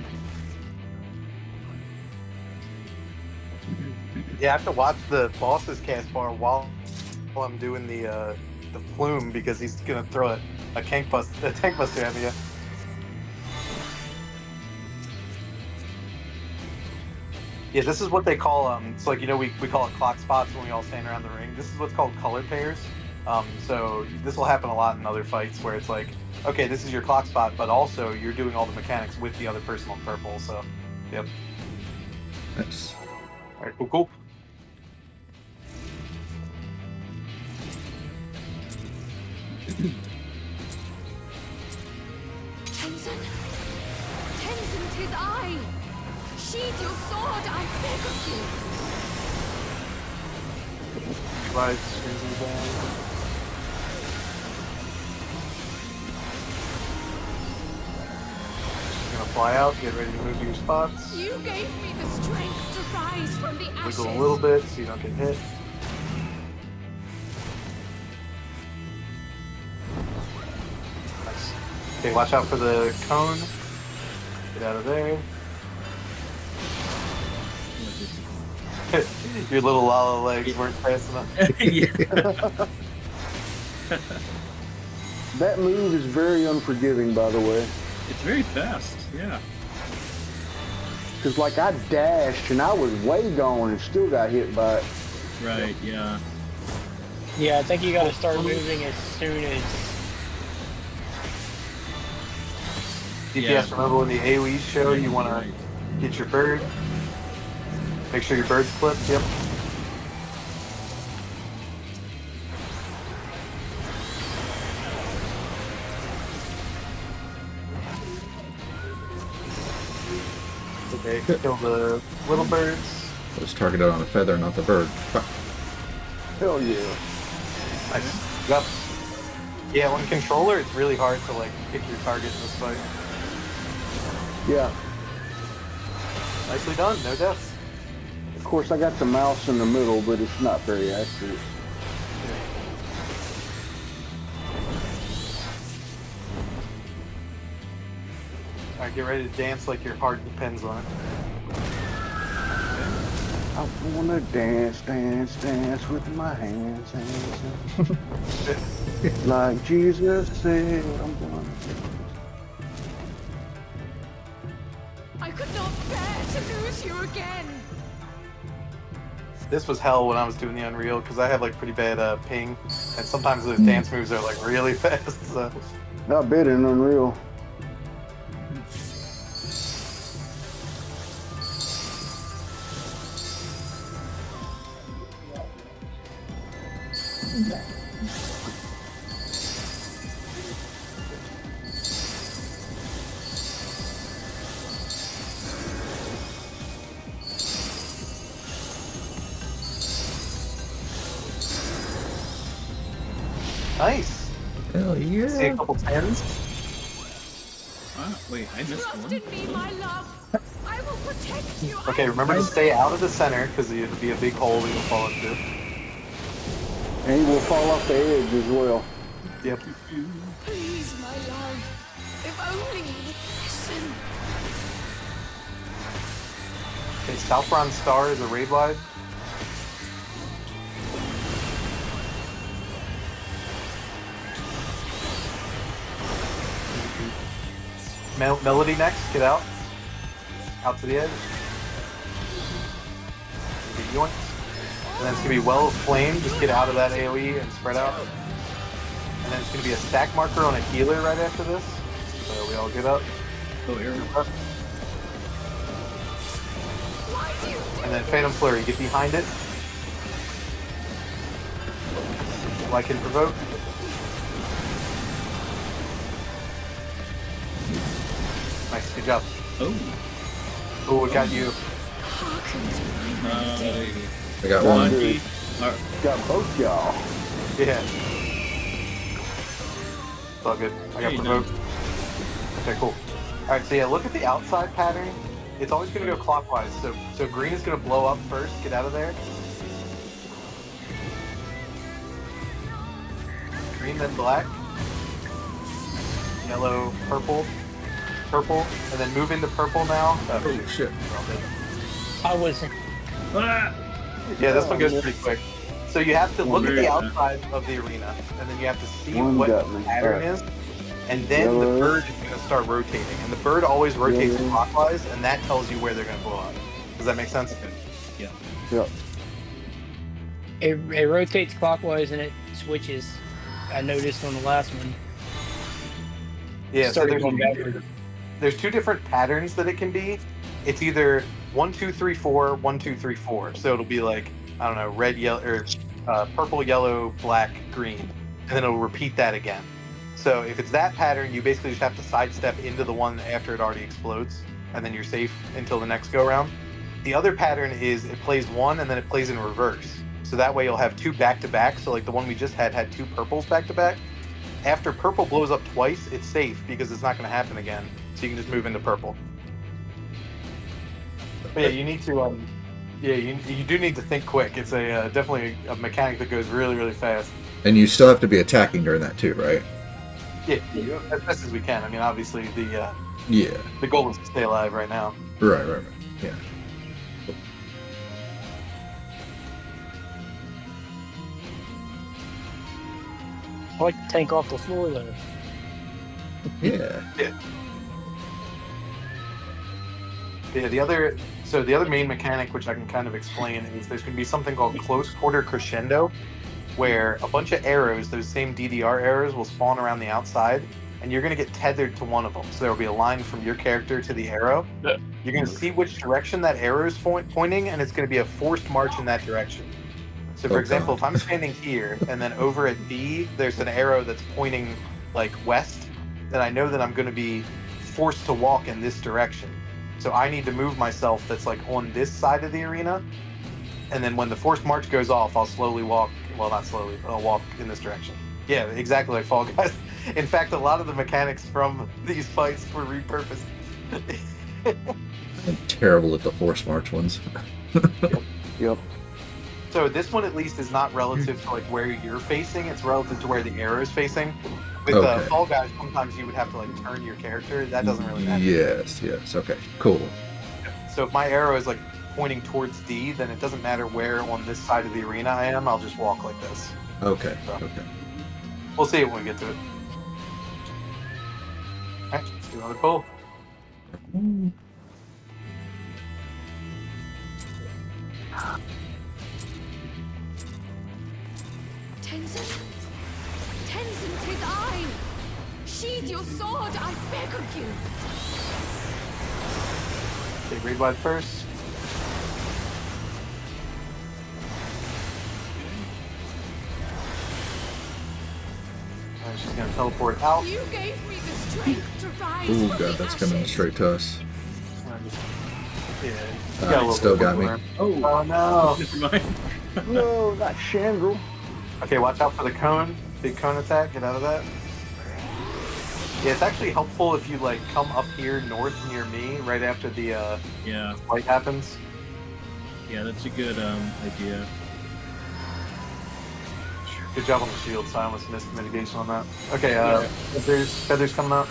Yeah, I have to watch the boss's cast bar while I'm doing the plume because he's gonna throw a tank buster at me. Yeah, this is what they call it's like, you know, we call it clock spots when we all stand around the ring. This is what's called color pairs. So this will happen a lot in other fights where it's like, okay, this is your clock spot, but also you're doing all the mechanics with the other person on purple. So, yep. Nice. All right, cool. Tenzin? Tenzin, 'tis I! Sheathe your sword, I beg of you! Right, Screams of the Damned. You're gonna fly out, get ready to move to your spots. You gave me the strength to rise from the ashes. Wiggle a little bit so you don't get hit. Nice. Okay, watch out for the cone. Get out of there. Your little Lala legs weren't fast enough. Yeah. That move is very unforgiving, by the way. It's very fast. Yeah. Because, like, I dashed and I was way gone and still got hit by it. Right. Yeah. Yeah, I think you gotta start moving as soon as. DPS, Yeah. remember when the AoE show, you want to get your bird. Make sure your bird's clipped. Yep. Okay, kill the little birds. I was targeted on a feather, not the bird. Fuck. Hell yeah. Nice. Yep. Yeah, on controller, it's really hard to like pick your target in this fight. Yeah. Nicely done. No deaths. Of course, I got the mouse in the middle, but it's not very accurate. All right, get ready to dance like your heart depends on it. I wanna dance, dance, dance with my hands, hands. Like Jesus said, I'm gonna dance. I could not bear to lose you again! This was hell when I was doing the Unreal because I have like pretty bad ping, and sometimes those dance moves are like really fast. So. I bet in Unreal. Nice. Hell See a yeah. couple tens. Wait, I missed Trust one. in me, my love. I will protect you. Okay, remember to stay out of the center because it'll be a big hole that you'll fall into. And he will fall off the edge as well. Yep. Please, my love. If only you would listen. Okay, Southbound Star is a raid wide. Melody next, get out. Out to the edge. Yoinks. And then it's going to be Well of Flame, just get out of that AoE and spread out. And then it's going to be a stack marker on a healer right after this. So we all get up. Oh, here. Why do you do And then Phantom Flurry, get behind it. Like and provoke. Nice, good job. Oh. Oh, we got you. hearken to my melody? I got One. one. Dude. Alright. Got both y'all. Yeah. It's all good. I got Hey, provoked. Okay, cool. Alright, so yeah, look at the outside pattern. It's always going to go clockwise. So green is going to blow up first. Get out of there. Green, then black. Yellow, purple. Purple. And then move into purple now. Oh shit. I wasn't. Ah! Yeah, this one goes pretty quick. So you have to Well, look at the very- outside of the arena, and then you have to see One what got the me. pattern Alright. is, and then Yellow. the bird is going to start rotating, and the bird always rotates Yellow. clockwise, and that tells you where they're going to blow up. Does that make sense? Yep. It rotates clockwise and it switches. I noticed on the last one. Yeah. So Started going backward. there's two different patterns that it can be. It's either 1 2 3 4 1 2 3 4. So it'll be like, I don't know, red, yellow, or purple, yellow, black, green, and then it'll repeat that again. So if it's that pattern, you basically just have to sidestep into the one after it already explodes, and then you're safe until the next go round. The other pattern is it plays one and then it plays in reverse. So that way you'll have two back to back. So like the one we just had two purples back to back. After purple blows up twice, it's safe because it's not going to happen again. So you can just move into purple. But yeah, you need to. Yeah, you do need to think quick. It's a definitely a mechanic that goes really, really fast. And you still have to be attacking during that too, right? Yeah, as best as we can. I mean, obviously Yeah. the goal is to stay alive right now. Right. Yeah. I like to tank off the floor though. Yeah. Yeah, the other main mechanic, which I can kind of explain, is there's going to be something called close quarter crescendo, where a bunch of arrows, those same DDR arrows, will spawn around the outside, and you're going to get tethered to one of them. So there will be a line from your character to the arrow. Yeah. You're going to see which direction that arrow is pointing, and it's going to be a forced march in that direction. So, for Okay. example, if I'm standing here, and then over at B, there's an arrow that's pointing like west, then I know that I'm going to be forced to walk in this direction. So I need to move myself that's like on this side of the arena. And then when the forced march goes off, I'll slowly walk. Well, not slowly, but I'll walk in this direction. Yeah, exactly like Fall Guys. In fact, a lot of the mechanics from these fights were repurposed. I'm terrible at the force march ones. Yep. So this one at least is not relative to like where you're facing. It's relative to where the arrow is facing. With Okay. Fall Guys, sometimes you would have to like turn your character. That doesn't really matter. Yes. Okay. Cool. So if my arrow is like pointing towards D, then it doesn't matter where on this side of the arena I am. I'll just walk like this. Okay. We'll see it when we get to it. Alright, let's do another pull. Tenzin? Tenzin, 'tis I! Sheathe your sword, I beg of you! Okay, raid wide first. And she's gonna teleport out. You gave me the strength to rise Ooh, from God, the that's coming ashes. straight to us. Yeah, you Alright, still got me. room. Oh, Oh no! never mind. No, not Chandrel. Okay, watch out for the cone. Big cone attack. Get out of that. Yeah, it's actually helpful if you like come up here north near me right after the Yeah, fight happens. yeah, that's a good idea. Good job on the shield, so I almost missed mitigation on that. Okay, Yeah. feathers coming up.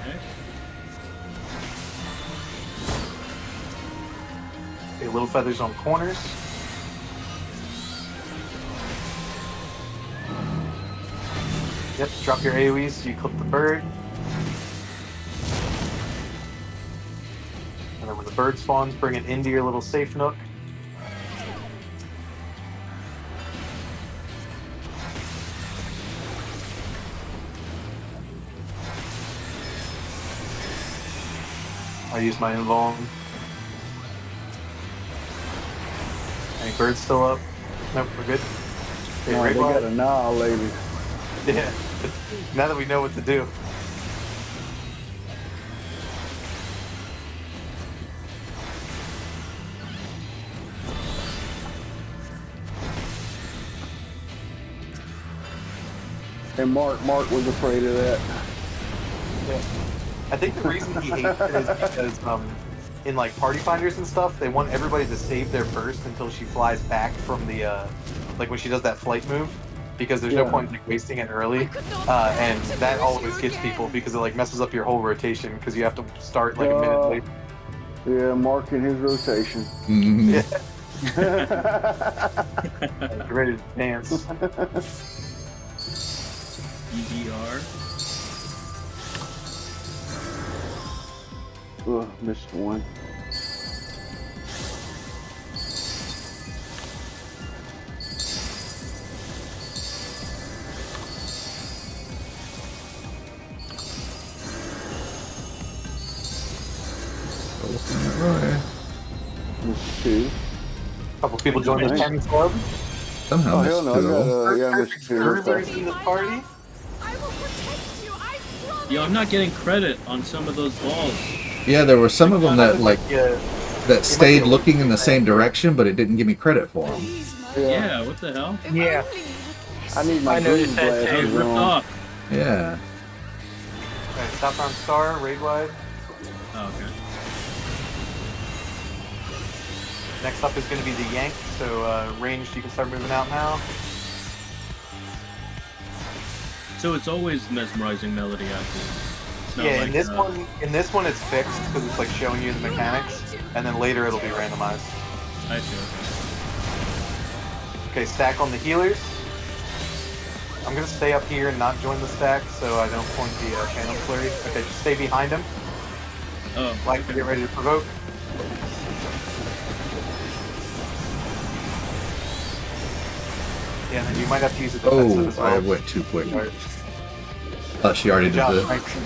Okay. Okay, little feathers on corners. Yep, drop your AoEs so you clip the bird. And then when the bird spawns, bring it into your little safe nook. I use my invuln. Any birds still up? Nope, we're good. Okay, No, Raid they got Wild. annihilated. Yeah. Now that we know what to do. And Mark was afraid of that. Yeah. I think the reason he hates it is because in like party finders and stuff, they want everybody to save their burst until she flies back from the like when she does that flight move, because there's no Yeah. point in like, wasting it early, and that always gets people because it like messes up your whole rotation because you have to start like a minute late. Yeah, Mark in his rotation. Mhm. Yeah. Get ready to dance. EDR. Ugh, missed one. Right. Missed two. Couple people joined the 10 club. Somehow Oh, missed hell no, I two. got, yeah, I missed two. Everybody's Okay. in this party. I will protect you, I promise. Yo, I'm not getting credit on some of those balls. Yeah, there were some of them that like Yeah. that stayed looking in the same direction, but it didn't give me credit for them. Please, my Yeah. Yeah, what the hell? If Yeah. only you would I need my I green noticed that That was glasses ripped on. off. Yeah. Alright, stop on star, raid wide. Oh, okay. Next up is going to be the yank, so ranged, you can start moving out now. So it's always mesmerizing melody afterwards. It's not Yeah, like, in this one it's fixed because it's like showing you the mechanics, and then later it'll be randomized. I see. Okay, stack on the healers. I'm gonna stay up here and not join the stack so I don't point the channel flurry. Okay, just stay behind him. Oh, Like, okay. get ready to provoke. Yeah, and then you might have to use a defensive as Oh, well. I went too quick. Alright. She already Good did job, the. Frank. my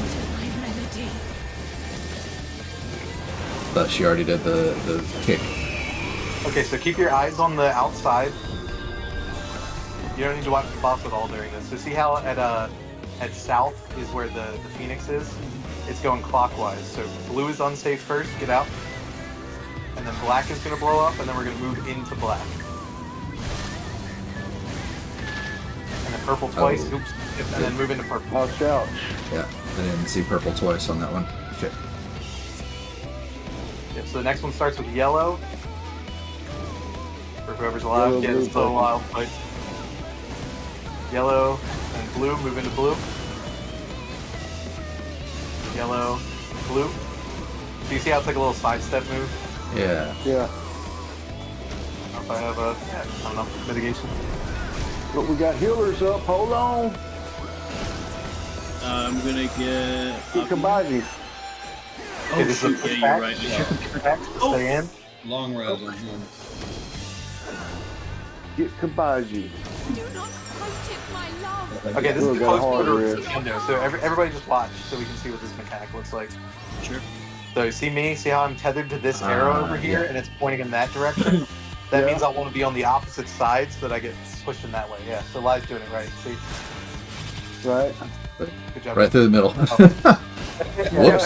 melody. She already did the kick. Okay, so keep your eyes on the outside. You don't need to watch the boss at all during this. So see how at south is where the Phoenix is? It's going clockwise. So blue is unsafe first, get out. And then black is going to blow up, and then we're going to move into black. And then purple twice, Oh. oops, and then move into purple. Ouch, ouch. Yeah, I didn't see purple twice on that one. Shit. Yep, so the next one starts with yellow. For whoever's alive, Yellow, yeah, blue, it's still a purple. wild fight. Yellow and blue, move into blue. Yellow, blue. So you see how it's like a little sidestep move? Yeah. Yeah. I don't know if I have a, yeah, I don't know, mitigation. But we got healers up. Hold on. I'm gonna get. Get Kabaji. Okay, Oh this shoot! is a Yeah, you're right. Yeah. Attack, stay in. Long res on him. Get Kabaji. Do not quote it, my love. Okay, this is Ooh, the got close hard quarter res. window, so everybody just watch so we can see what this mechanic looks like. Sure. So you see me? See how I'm tethered to this arrow over here, yeah. and it's pointing in that direction? That Yeah. means I want to be on the opposite side so that I get pushed in that way. Yeah, so Lai's doing it right. See? Right? Good job. Right through the middle. Whoops.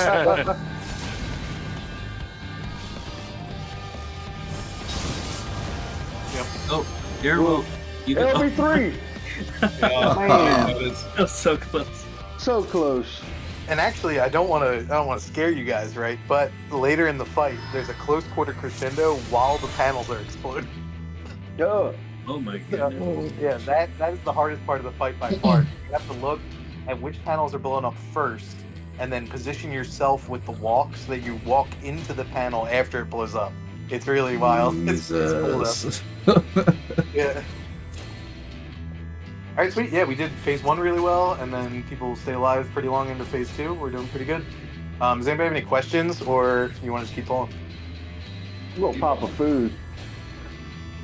Yep. Oh, Daryl, you got. LB3. Man. that is- That was so close. So close. And actually, I don't want to scare you guys, right? But later in the fight, there's a close quarter crescendo while the panels are exploding. Duh. Oh my Yeah, goodness. yeah, that is the hardest part of the fight by far. You have to look at which panels are blown up first, and then position yourself with the walk so that you walk into the panel after it blows up. It's really wild. It's cool though. Jesus. Yeah. All right, sweet. Yeah, we did phase 1 really well, and then people stay alive pretty long into phase 2. We're doing pretty good. Does anybody have any questions, or you want to just keep going? A little pop of food.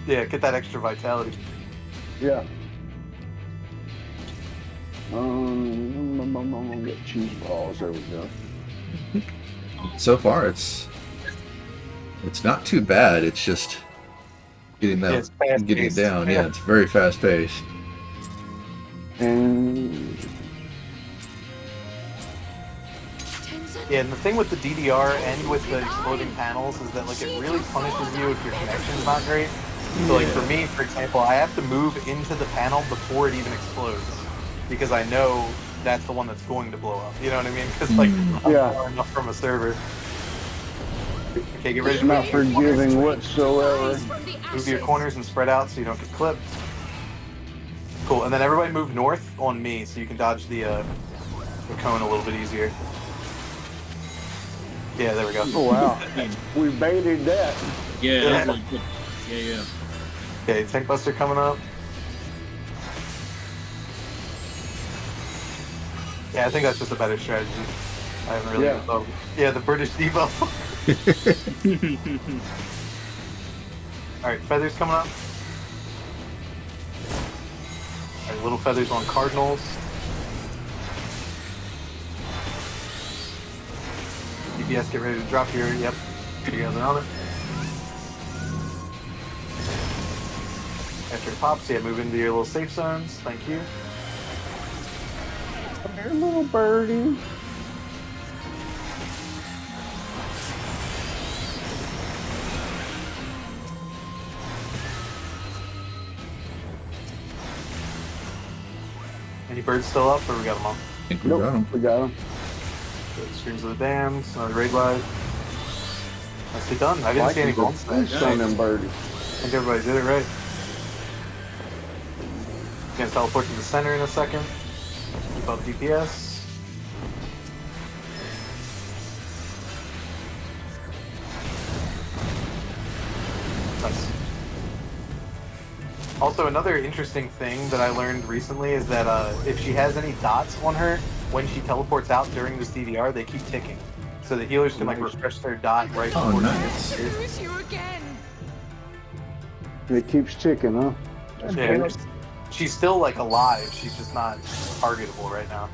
Yeah, get that extra vitality. Yeah. I'm gonna get cheese balls. There we go. So far, it's not too bad. It's just getting Yeah, that it's fast getting it paced. down. Yeah, it's very fast paced. And Tenzin? Yeah, and the thing with the DDR and with the exploding panels is that like it really punishes you if your connection's not great. So like for me, for example, I have to move into the panel before it even explodes because I know that's the one that's going to blow up. You know what I mean? Because like I'm Yeah. far enough from a server. Okay, get ready it's to not move your corners. forgiving whatsoever. Rise from the Move your ashes. corners and spread out so you don't get clipped. Cool, and then everybody move north on me so you can dodge the cone a little bit easier. Yeah, there we go. Oh wow. We baited that. Yeah, that was like good. Yeah. Okay, tank buster coming up. Yeah, I think that's just a better strategy. I haven't really. Yeah. Yeah, the British debuff. All right, feathers coming up. All right, little feathers on cardinals. DPS, get ready to drop here. Yep, you guys are on it. After it pops, yeah, move into your little safe zones. Thank you. Come here, little birdie. Any birds still up, or we got them all? I think we got 'em. Nope, we got him. Good. Streams of the Damned, another raid live. That's it done. I didn't see any gold stacks. Some of them birdies. I think everybody did it right. Gonna teleport to the center in a second. Keep up DPS. Nice. Also, another interesting thing that I learned recently is that if she has any dots on her, when she teleports out during this DDR, they keep ticking. So the healers can like Nice. refresh their dot right Oh, before nice. she gets here. Lose you again. It keeps ticking, huh? Yeah, she's still like alive. She's just not targetable right now.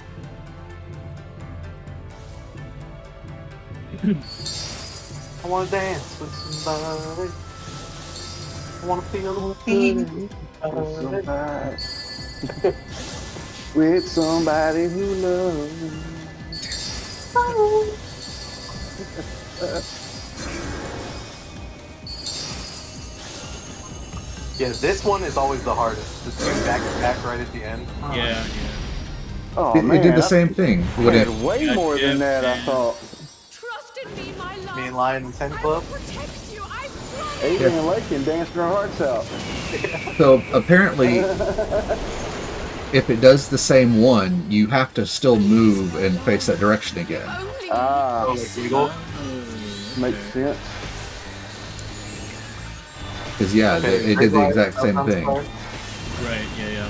I want to dance with somebody. I want to feel the heat. With somebody who loves me. Yeah, this one is always the hardest. The two back to back right at the end. Yeah. Oh It man, did the I same thing. What had if, way more than that. I Yeah. thought. Trust in me, my love. Me and Lion and Ten I Club. will protect you. I promise. Adrian Lake and dancing our hearts out. so apparently, if it does the same one, you have to still move and face that direction again. Only Ah, Oh, like Eagle. makes sense. Because yeah, Okay, it did the Red exact Lion, same Southbound thing. Star. Right. Yeah.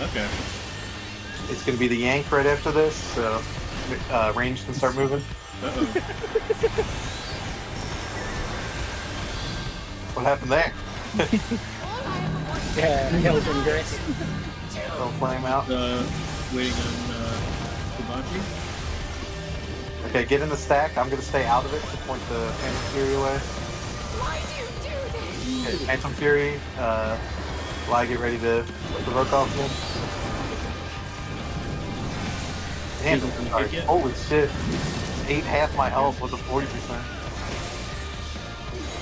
Okay. It's gonna be the Yank right after this, so range can start moving. Uh-oh. What happened there? all I ever wanted. Yeah, Hills and Grits. Little flame out. Waiting on Hibachi. Okay, get in the stack. I'm gonna stay out of it to point the Phantom Fury away. Why do you do this? Okay, Phantom Fury. Lie, get ready to provoke off him. Damn, Hasn't been sorry. hit yet? Holy shit. Ate half my health with a 40%.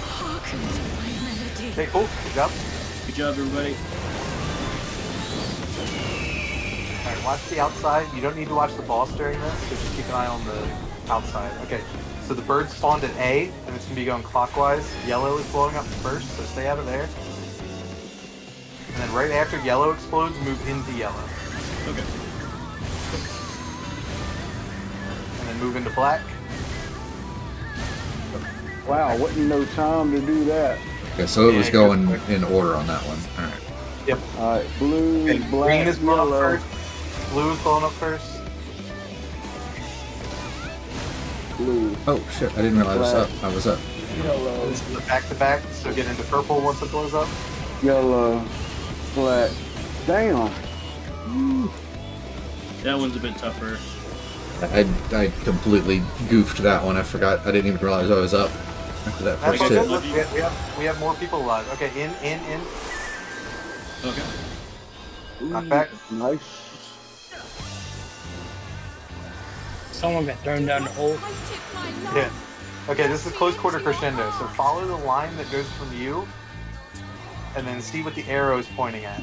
Hearken to my melody. Okay, cool. Good job. Good job, everybody. Alright, watch the outside. You don't need to watch the boss during this, so just keep an eye on the outside. Okay, so the bird spawned at A, and it's going to be going clockwise. Yellow is blowing up first, so stay out of there. And then right after yellow explodes, move into yellow. Okay. And then move into black. Wow, wasn't no time to do that. Okay, so it was Yeah, going good. in order on that one. All right. Yep. All right, blue, Okay, black, green is blowing up yellow, first. Blue is blowing up first. blue, Oh shit! I didn't realize I was up. yellow, This is the back-to-back, so get into purple once it blows up. yellow, black. Damn. That one's a bit tougher. I completely goofed that one. I forgot. I didn't even realize I was up after that That's first all hit. good. Look, we have more people alive. Okay, in. Okay. Knock back. Nice. Someone got thrown down the hole. I took my life. Yeah. Okay, this is close quarter crescendo, so follow the line that goes from you, and then see what the arrow is pointing at.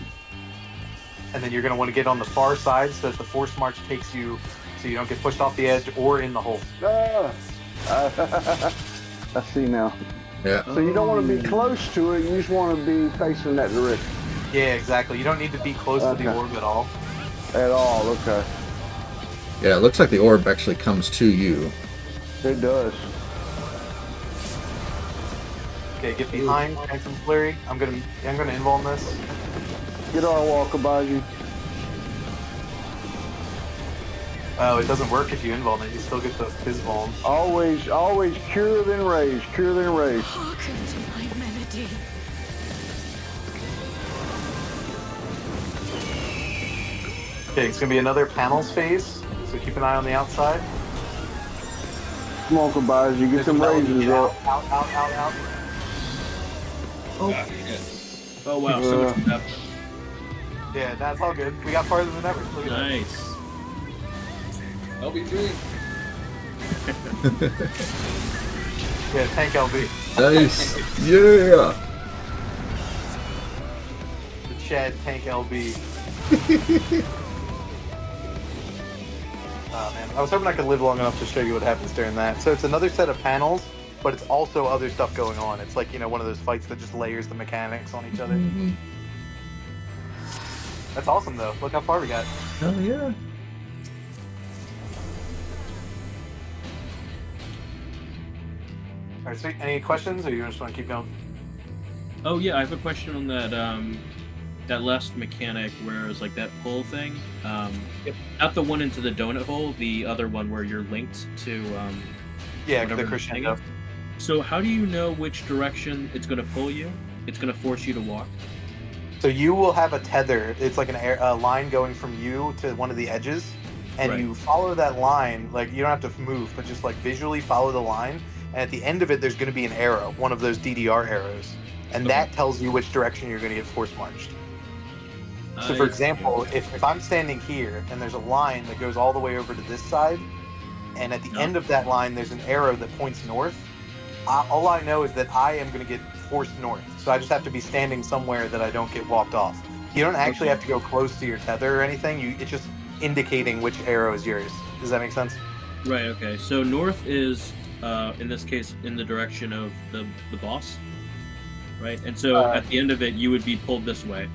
And then you're going to want to get on the far side so that the force march takes you, so you don't get pushed off the edge or in the hole. Ah. I see now. Yeah. So you don't want to be close to it, you just want to be facing that direction. Yeah, exactly. You don't need to be close to the Okay. orb at all. At all, okay. Yeah. It looks like the orb actually comes to you. It does. Okay, get behind Phantom Flurry. I'm gonna involve this. Get our Walkabaji. Oh, it doesn't work if you involve it. You still get the fizz bomb. Always cure then raise, cure then raise. Hearken to my melody. Okay, it's gonna be another panels phase, so keep an eye on the outside. Come on, Kabaji, get some raises up. Out. Ah, shit. Oh wow, so much happened. Yeah, that's all good. We got farther than ever. Look at that. Nice. LB3. Yeah, tank LB. Nice. Yeah. The Chad tank LB. Oh man, I was hoping I could live long enough to show you what happens during that. So it's another set of panels, but it's also other stuff going on. It's like, you know, one of those fights that just layers the mechanics on each other. Mm-hmm. That's awesome though. Look how far we got. Oh yeah. All right, sweet. Any questions, or you just want to keep going? Oh yeah, I have a question on that that last mechanic where it's like that pull thing. Yep. Not the one into the donut hole, the other one where you're linked to Yeah, whatever the crescendo. thing is. So how do you know which direction it's gonna pull you? It's gonna force you to walk. So you will have a tether. It's like a line going from you to one of the edges, and Right. you follow that line. Like, you don't have to move, but just like visually follow the line. And at the end of it, there's going to be an arrow, one of those DDR arrows, and Okay. that tells you which direction you're going to get force marched. So, for I- example, if I'm standing here and there's a line that goes all the way over to this side, and at the Yeah. end of that line there's an arrow that points north, all I know is that I am going to get forced north. So I just have to be standing somewhere that I don't get walked off. You don't actually have to go close to your tether or anything. It's just indicating which arrow is yours. Does that make sense? Right. Okay. So north is in this case in the direction of the boss, right? And so at the end of it, you would be pulled this way.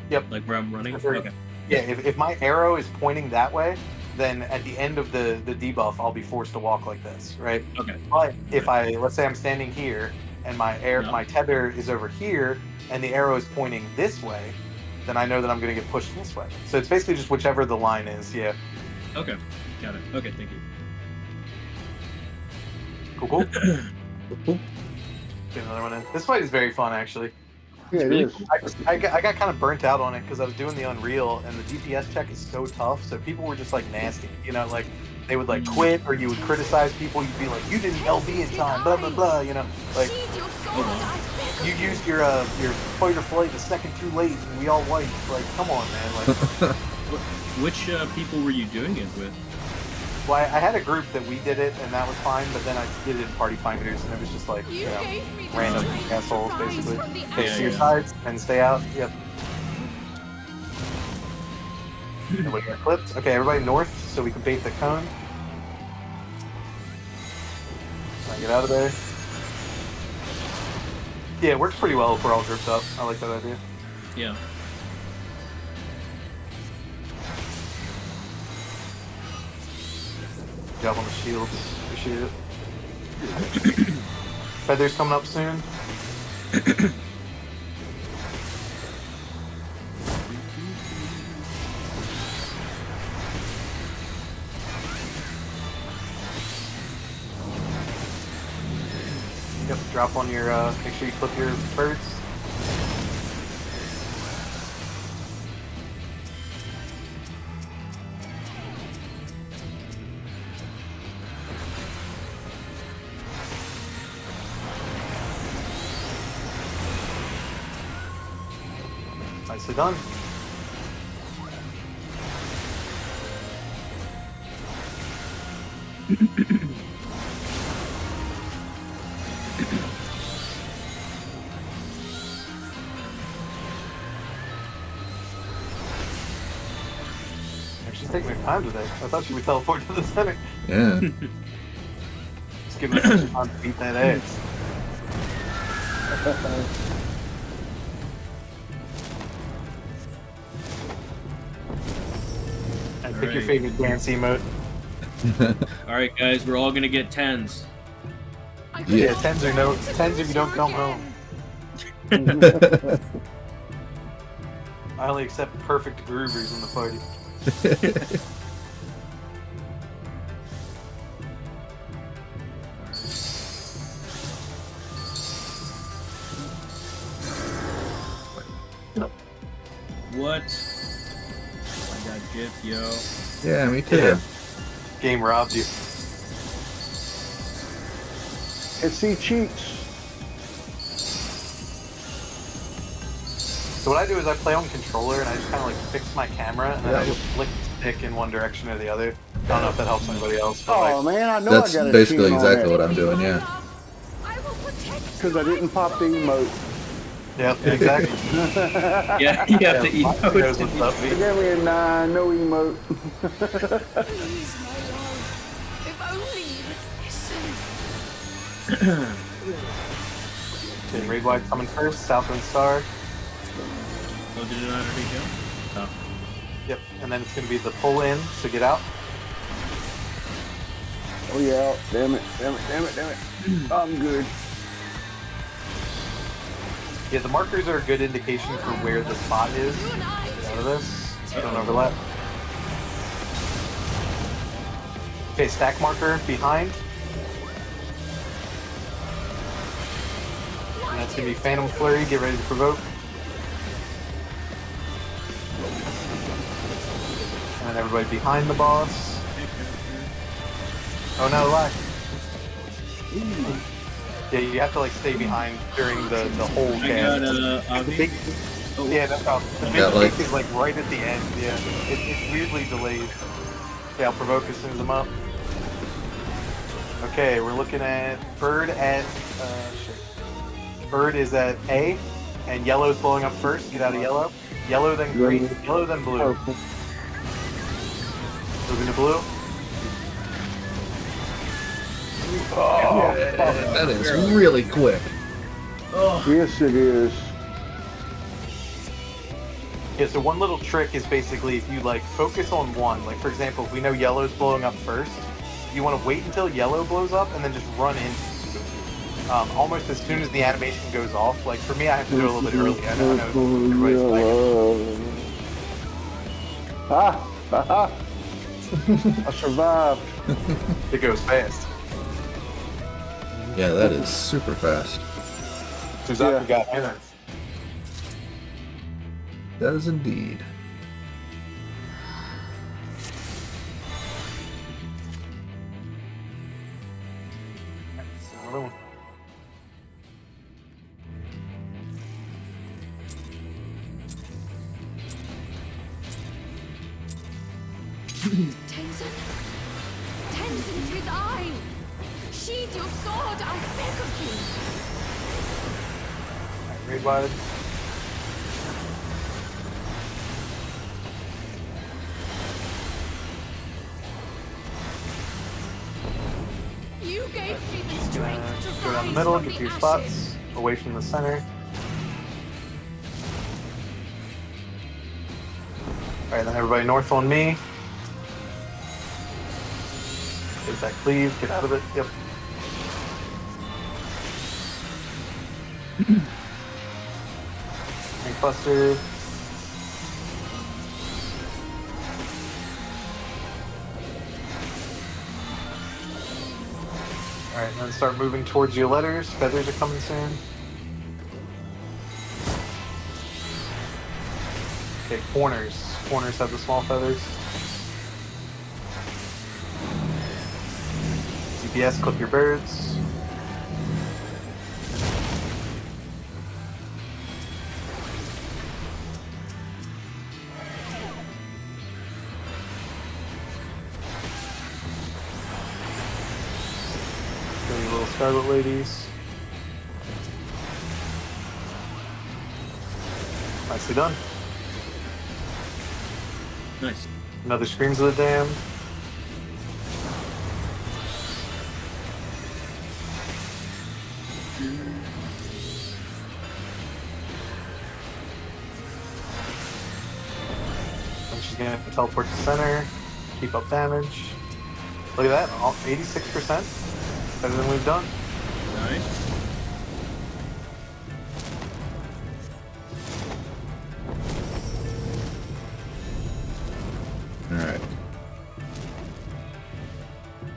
Yep. Like where I'm running. Sure. Okay. Yeah, if my arrow is pointing that way, then at the end of the debuff, I'll be forced to walk like this, right? Okay. But if let's say I'm standing here and Yeah. my tether is over here and the arrow is pointing this way, then I know that I'm going to get pushed this way. So it's basically just whichever the line is. Yeah. Okay. Got it. Okay. Thank you. Cool. Get another one in. This fight is very fun, actually. Yeah, it really is. cool. I got kind of burnt out on it because I was doing the Unreal and the DPS check is so tough. So people were just like nasty, you know, like they would like quit or you would criticize people. You'd be like, you didn't LB in time, blah blah blah. You know, like Sheathe your sword, I beg of you used your fight or flight a second too late and we all wiped. Like, come on, man. Like, Which people were you doing it with? well, I had a group that we did it and that was fine, but then I did it in Party Finders and it was just like, you. you know, Gave me the random strength assholes to rise basically. from the Okay, Yeah, to your yeah. sides and stay out. Yep. Nobody got clipped. Okay, everybody north so we can bait the cone. Try to get out of there. Yeah, it works pretty well if we're all grouped up. I like that idea. Yeah. Good job on the shields. Appreciate it. Feathers coming up soon. Yep, drop on your, make sure you clip your birds. Nicely done. She's taking her time today. I thought she would teleport to the center. Yeah. Just give me some time to beat that ass. And pick your Alright. favorite dance emote. Alright, guys, we're all gonna get 10s. Yeah, tens or no, tens if you don't come home. I only accept perfect groovers in the party. What? I got gypped, yo. Yeah, me too. Yeah. Game robbed you. It's he cheats. So what I do is I play on controller and I just kind of like fix my camera and then I just flick the stick in one direction or the other. I don't know if that helps anybody else, but Oh like, man, I know That's I got a basically cheat exactly on what I'm doing, yeah. I will protect because I didn't pop the emote. yeah, exactly. Yeah, you have to eat Mike knows what's up, They V. gave me a 9, no emote. Please, my love. If only you would listen. Okay, Raid Wide coming first, Southwind Star. Oh, did it already go? Oh. Yep, and then it's going to be the pull in, so get out. Oh yeah, damn it, damn it, damn it, damn it. I'm good. Yeah, the markers are a good indication for where the spot is. You and I Get out of this. Don't overlap. Okay, stack marker behind. And that's going to be Phantom Flurry. Get ready to provoke. And then everybody behind the boss. Oh no, lag. Yeah, you have to like stay behind during the whole I cast. got The big, Oh. yeah, that's how. The big Yeah, like- kick is like right at the end. Yeah, it's weirdly delayed. Yeah, I'll provoke as soon as I'm up. Okay, we're looking at Bird at shit. Bird is at A, and yellow's blowing up first. Get out of yellow. Yellow then green. Yellow then blue. Purple. Moving to blue. That is really quick. Yes, it is. Yeah, so one little trick is basically if you like focus on one, like for example, if we know yellow's blowing up first, you want to wait until yellow blows up and then just run in. Almost as soon as the animation goes off. Like for me, I have to do it a little bit early. I know everybody's lagging. Ah, ah, I survived. It goes fast. Yeah, that is super fast. Suzaku got minutes. Does indeed. Another one. Tenzin? Tenzin, 'tis I! Sheathe your sword, I beg of you! Alright, raid wide. middle, get to your spots, away from the center. Alright, then everybody north on me. Get that cleave, get out of it. Yep. Ring cluster. Alright, then start moving towards your letters. Feathers are coming soon. Okay, corners. Corners have the small feathers. CPS, clip your birds. Go your little scarlet ladies. Nicely done. Nice. Another Screams of the Damned. And she's gonna teleport to center, keep up damage. Look at that, all 86%. Better than we've done. Nice. Alright.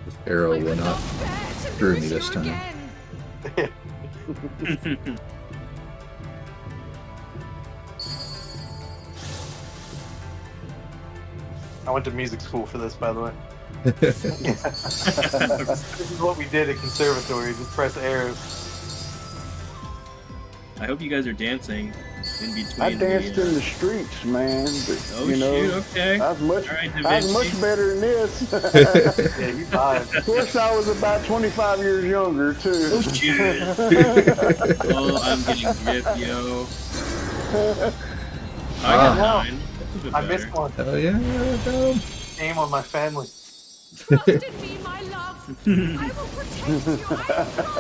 This arrow will not screw me this time. I went to music school for this, by the way. This is what we did at conservatory, just press arrows. I hope you guys are dancing in between. I danced in the streets, man. But, Oh you know, shoot! Okay. I was much, All right, Da I was Vinci. much better than this. Yeah, you died. Of course, I was about 25 years younger too. Oh shit! Oh, I'm getting ripped, yo. I got Ah. 9. That's a bit I better. missed one. Hell yeah, go. Shame on my family. Trust in me, my love. I will protect you. I promise.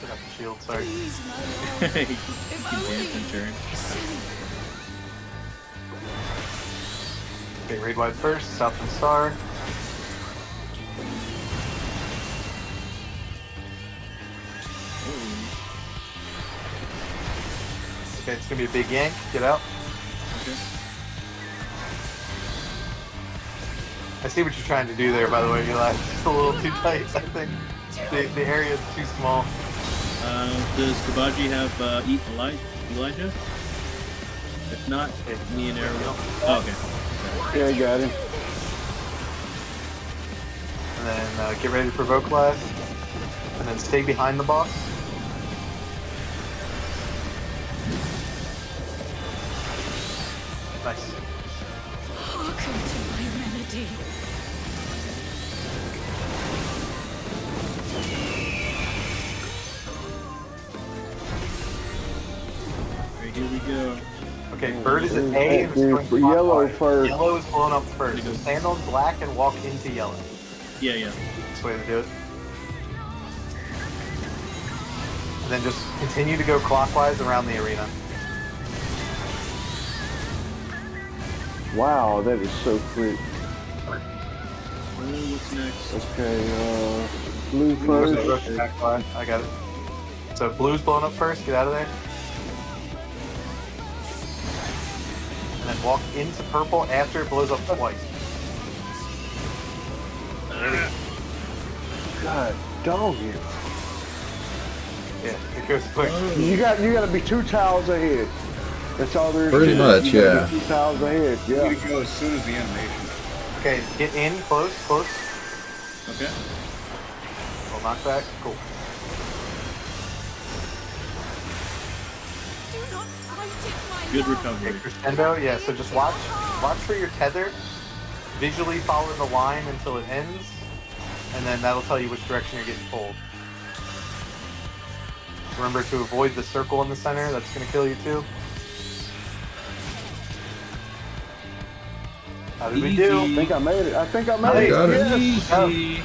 Pick up the shield, sorry. Please, my love. You If can only dance and turn. Okay, raid wide first, Southern Star. Okay, it's gonna be a big yank. Get out. Okay. I see what you're trying to do there, by the way, Eli. It's just a little too tight, I think. The area is too small. Does Kabaji have eat Elijah? If not, me and Arrow will. Oh, okay. Yeah, I got him. And then get ready to provoke last. And then stay behind the boss. Nice. Hearken to my melody. Alright, here we go. Okay, bird is at A. And it's going For yellow clockwise. first. Yellow is blown up first. So stand on black and walk into yellow. Yeah. That's the way to do it. And then just continue to go clockwise around the arena. Wow, that is so quick. What's next? Okay, blue Rush first. back line. I got it. So blue's blown up first. Get out of there. And then walk into purple after it blows up twice. God, dog it. Yeah, it goes quick. You got to be 2 tiles ahead. That's all there is. Pretty to it. much, You gotta yeah. be 2 tiles ahead. You Yeah. need to go as soon as the animation. Okay, get in, close. Okay. We'll knock back. Cool. Do not fight it, my Good love. recovery. Okay, crescendo. Yeah, so just watch for your tether. Visually follow the line until it ends, and then that'll tell you which direction you're getting pulled. Remember to avoid the circle in the center. That's gonna kill you too. How did we do? I think I made it. I think I made Nice. it. Got it. Yes. Easy.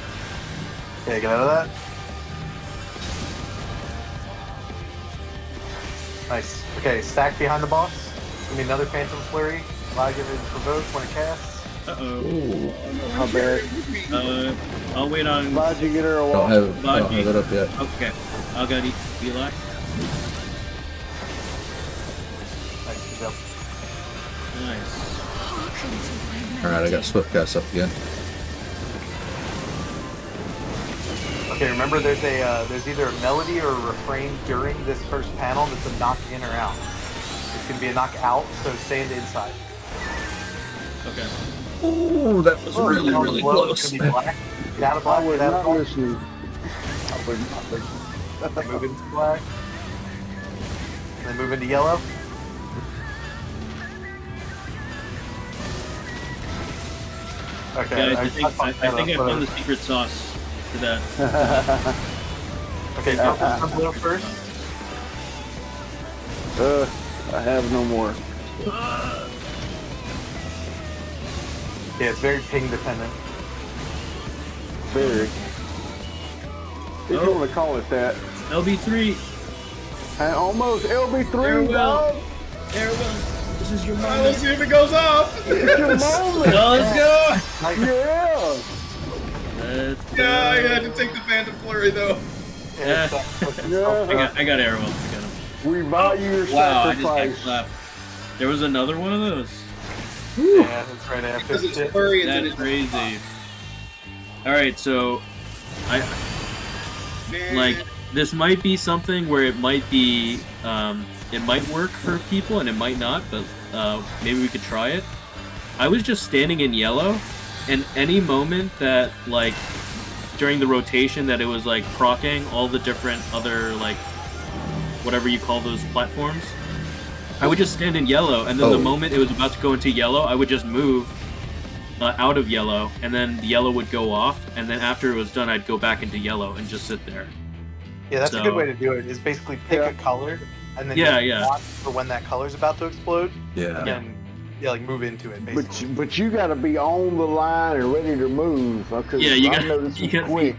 Okay, get out of that. Nice. Okay, stack behind the boss. Give me another Phantom Flurry. Allow give it provoke when it casts. Uh-oh. Ooh. My bad. I'll wait on... Glad you get her a I don't walk. have it up yet. Okay. I'll go to Eli. Nice, good job. Nice. Hearken to my Alright, I got Swift Cast up again. Okay, remember there's either a melody or a refrain during this first panel that's a knock in or out. It's gonna be a knock out, so stay in the inside. Okay. Ooh, that was really, Down really below, close. It's gonna be black. Get out of I black, was get out of not black. listening. I was not listening. Move into black. And then move into yellow. Okay, Guys, I think I found the secret sauce to that. Okay, purple sunblow first. I have no more. Yeah, it's very ping dependent. Very. If you want to call it that. LB3. And almost LB3, Farewell. dog. Farewell. This is your Let's moment. see if it goes off. It's your moment. Let's go. Yeah. Yeah, I had to take the Phantom Flurry though. Yeah. Yeah. I got Arrow. I got him. We value your Wow, I just got sacrifice. clapped. There was another one of those. Yeah, that's right after Because it's shit. flurry and then That's it's crazy. Alright, so like this might be something where it might be it might work for people and it might not, but maybe we could try it. I was just standing in yellow, and any moment that like during the rotation that it was like proccing all the different other like whatever you call those platforms, I would just stand in yellow, and then the moment it was about to go into yellow, I would just move out of yellow, and then the yellow would go off, and then after it was done, I'd go back into yellow and just sit there. Yeah, that's a So- good way to do it. Is basically pick a color and then Yeah, just yeah. watch for when that color's about to explode, Yeah. and then like move into it. Basically. But you got to be on the line and ready to move. Because Yeah, you I gotta- know this you is gotta be- quick.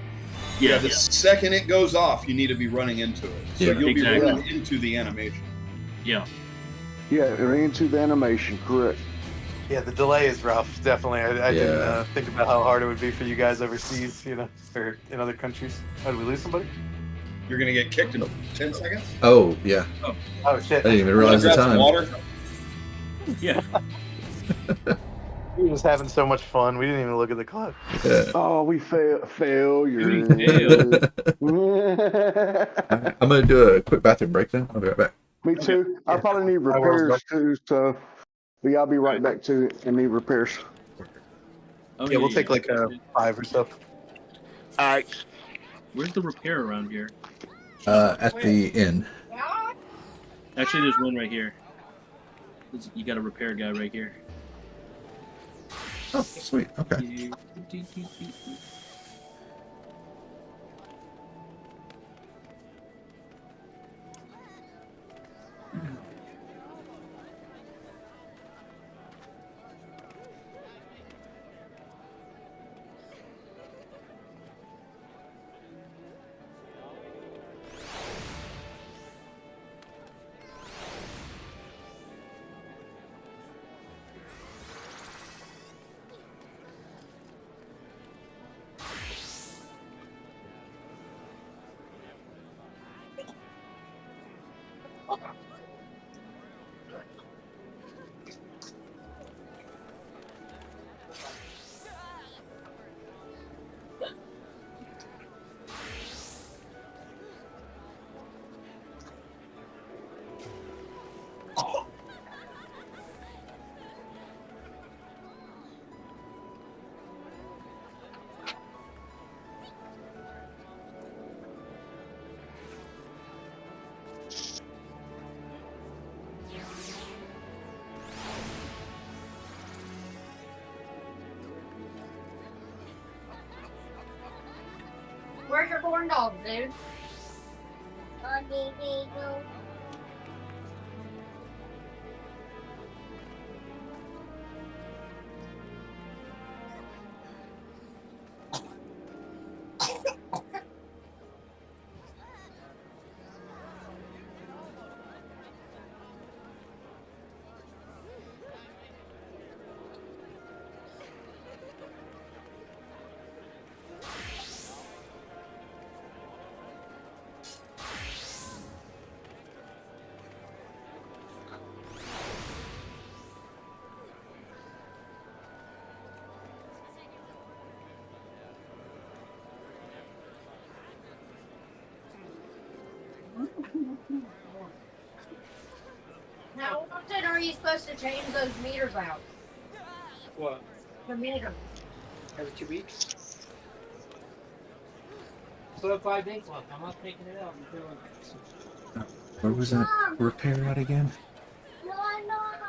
Yeah, the second it goes off, you need to be running into it. So Yeah, you'll exactly. be running into the animation. Yeah. Yeah, or into the animation, correct. Yeah, the delay is rough. Definitely, I didn't Yeah. think about how hard it would be for you guys overseas, or in other countries. Oh, did we lose somebody? You're gonna get kicked in 10 seconds. Oh, yeah. Oh shit! I didn't even realize the Grab some time. water. Yeah. We were just having so much fun. We didn't even look at the clock. Yeah. Oh, we failure. I'm gonna do a quick bathroom break then. I'll be right back. Me too. I probably need repairs too, so I'll be right back to it and need repairs. Oh, Yeah, we'll take like a 5 or so. Alright. Where's the repair around here? At the inn. Actually, there's one right here. You got a repair guy right here. Oh, sweet. Okay. Where's your corn dogs, dude? supposed to change those meters out? What? The meters. Every 2 weeks? So have 5 days left. I'm not taking it out until. Where was that repair at again? No, I'm not.